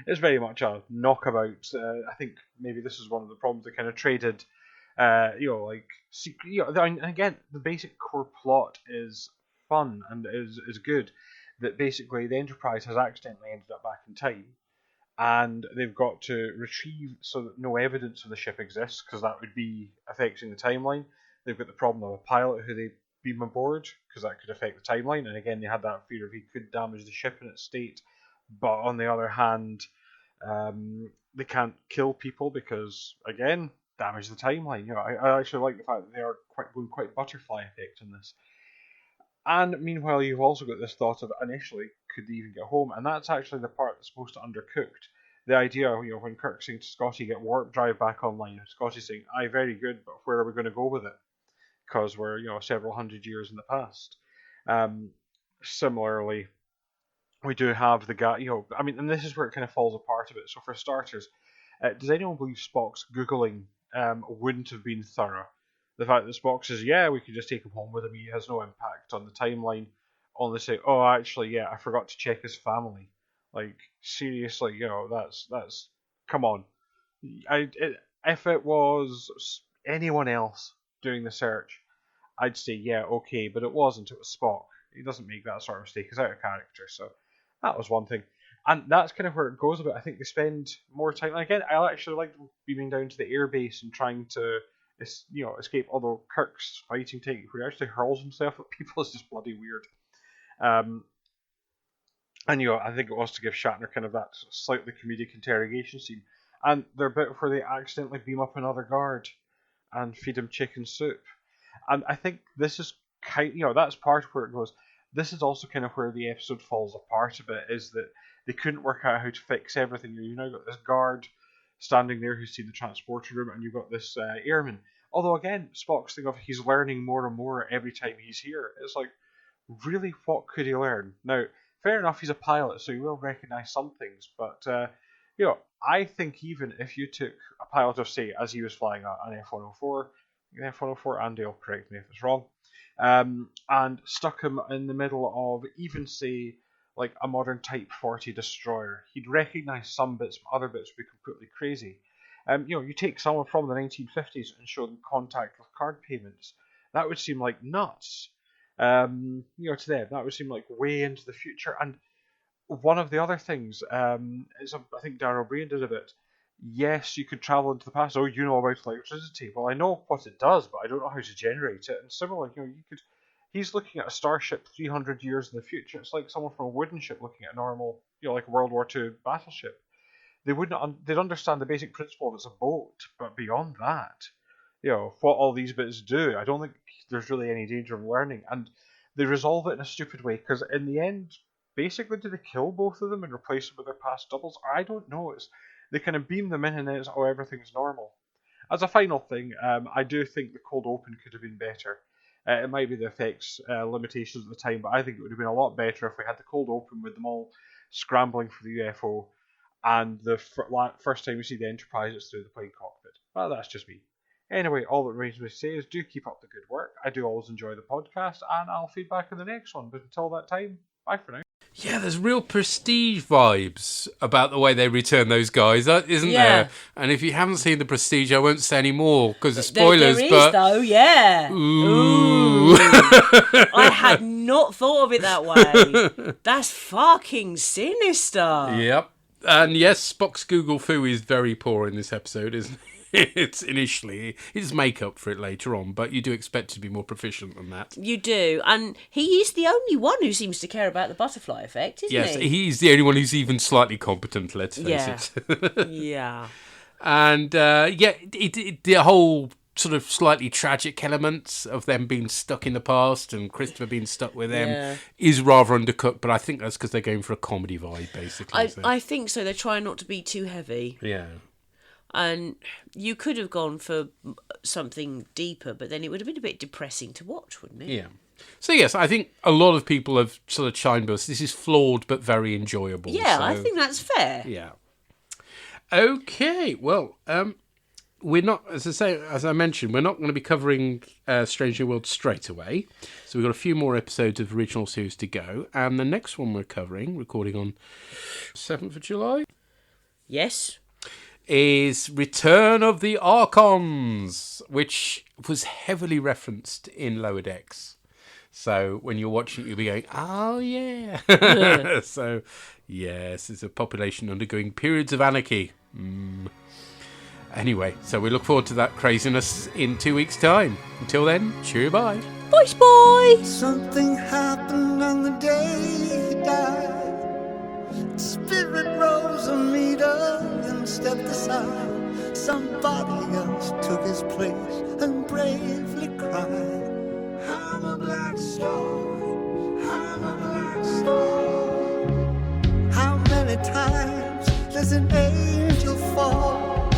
it's very much a knockabout. I think maybe this is one of the problems they kind of traded. Again, the basic core plot is fun and is good. That basically the Enterprise has accidentally ended up back in time, and they've got to retrieve so that no evidence of the ship exists, because that would be affecting the timeline. They've got the problem of a pilot who they beam aboard, because that could affect the timeline, and again they had that fear of he could damage the ship in its state. But on the other hand, they can't kill people because, again, damage the timeline. I actually like the fact that they are going quite butterfly effect in this. And meanwhile, you've also got this thought of initially, could they even get home? And that's actually the part that's most undercooked. The idea, when Kirk's saying to Scotty, get warp drive back online, and Scotty's saying, aye, very good, but where are we going to go with it? Because we're, several hundred years in the past. Similarly, we do have the guy, and this is where it kind of falls apart a bit. So for starters, does anyone believe Spock's Googling wouldn't have been thorough? The fact that Spock says, yeah, we could just take him home with him, he has no impact on the timeline. Only say, oh, actually, yeah, I forgot to check his family. Like, seriously, that's come on. If it was anyone else doing the search, I'd say, yeah, okay, but it wasn't. It was Spock. He doesn't make that sort of mistake. He's out of character, so that was one thing. And that's kind of where it goes a bit. I think they spend more time. And again, I actually like beaming down to the airbase and trying to, escape. Although Kirk's fighting technique, where he actually hurls himself at people, is just bloody weird. And I think it was to give Shatner kind of that slightly comedic interrogation scene. And their bit where they accidentally beam up another guard and feed him chicken soup. And I think this is that's part where it goes. This is also kind of where the episode falls apart a bit, is that they couldn't work out how to fix everything. You've now got this guard standing there who's seen the transporter room, and you've got this airman. Although again, Spock's thing of he's learning more and more every time he's here. It's like, really, what could he learn? Now, fair enough, he's a pilot, so he will recognise some things, but I think even if you took a pilot of, say, as he was flying an F-104, Andy will correct me if it's wrong, and stuck him in the middle of even, say, like a modern Type 40 destroyer, he'd recognise some bits, but other bits would be completely crazy. You take someone from the 1950s and show them contact with card payments, that would seem like nuts. To them, that would seem like way into the future. And one of the other things is, I think Darryl Breen did a bit. Yes, you could travel into the past. Oh, you know about electricity. Well, I know what it does, but I don't know how to generate it. And similarly, he's looking at a starship 300 years in the future. It's like someone from a wooden ship looking at a normal, like a World War II battleship. They'd understand the basic principle of it's a boat, but beyond that, what all these bits do, I don't think there's really any danger of learning. And they resolve it in a stupid way, because in the end, basically, do they kill both of them and replace them with their past doubles? I don't know. They kind of beam them in and then it's, everything's normal. As a final thing, I do think the cold open could have been better. It might be the effects limitations at the time, but I think it would have been a lot better if we had the cold open with them all scrambling for the UFO, and the first time we see the Enterprise, it's through the plane cockpit. Well, that's just me. Anyway, all that remains me to say is do keep up the good work. I do always enjoy the podcast, and I'll feed back in the next one. But until that time, bye for now. Yeah, there's real Prestige vibes about the way they return those guys, isn't there? And if you haven't seen the Prestige, I won't say any more because of spoilers. There is, but though, yeah. Ooh. I had not thought of it that way. That's fucking sinister. Yep. And yes, Spock's Google Foo is very poor in this episode, isn't it? It's initially, it's make-up for it later on, but you do expect to be more proficient than that. You do, and he is the only one who seems to care about the butterfly effect, isn't he? Yes, he's the only one who's even slightly competent, let's face it. Yeah. And, the whole sort of slightly tragic elements of them being stuck in the past and Christopher being stuck with them is rather undercut, but I think that's because they're going for a comedy vibe, basically. I think so. They're trying not to be too heavy. Yeah. And you could have gone for something deeper, but then it would have been a bit depressing to watch, wouldn't it? Yeah. So, yes, I think a lot of people have sort of chimed us. This is flawed but very enjoyable. Yeah, so, I think that's fair. Yeah. Okay, well, we're not, as I mentioned, we're not going to be covering Strange New Worlds straight away. So we've got a few more episodes of the original series to go. And the next one we're covering, recording on 7th of July. Yes. Is Return of the Archons, which was heavily referenced in Lower Decks. So when you're watching it, you'll be going, oh, yeah. So, yes, it's a population undergoing periods of anarchy. Anyway, so we look forward to that craziness in 2 weeks' time. Until then, cheerio, bye. Boys, boy. Something happened on the day he died. Spirit rose a meter and stepped aside. Somebody else took his place and bravely cried, I'm a black star, I'm a black star. How many times does an angel fall?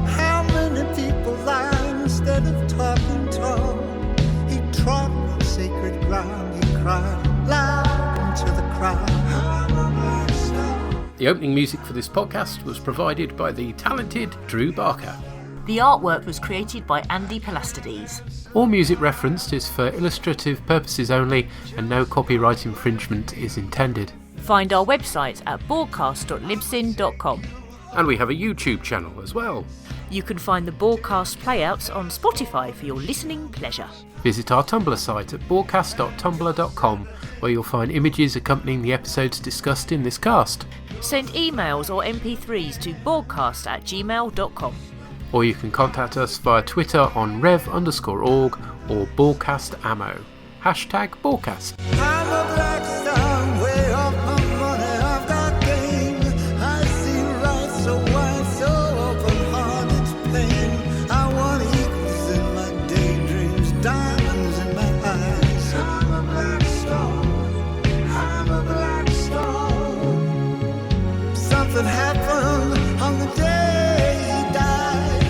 How many people lie instead of talking tall? He trod on sacred ground, he cried loud into the crowd, I'm a black star. The opening music for this podcast was provided by the talented Drew Barker. The artwork was created by Andy Pelastides. All music referenced is for illustrative purposes only, and no copyright infringement is intended. Find our website at borgcast.libsyn.com. And we have a YouTube channel as well. You can find the Borgcast playouts on Spotify for your listening pleasure. Visit our Tumblr site at borgcast.tumblr.com, where you'll find images accompanying the episodes discussed in this cast. Send emails or MP3s to borgcast@gmail.com. Or you can contact us via Twitter on rev_org or borgcastammo. #Borgcast. I'm a black star, way off my money, I've got game. I see right so wide, so open heart, it's pain. I want eagles in my daydreams, diamonds in my eyes. I'm a black star, I'm a black star. Something happened on the day he died.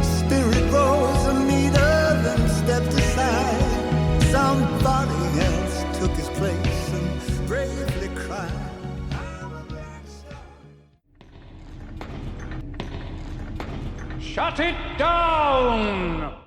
Spirit rose a meter, then stepped aside. Somebody else took his place and bravely cried, I'm a black star. Shut it down!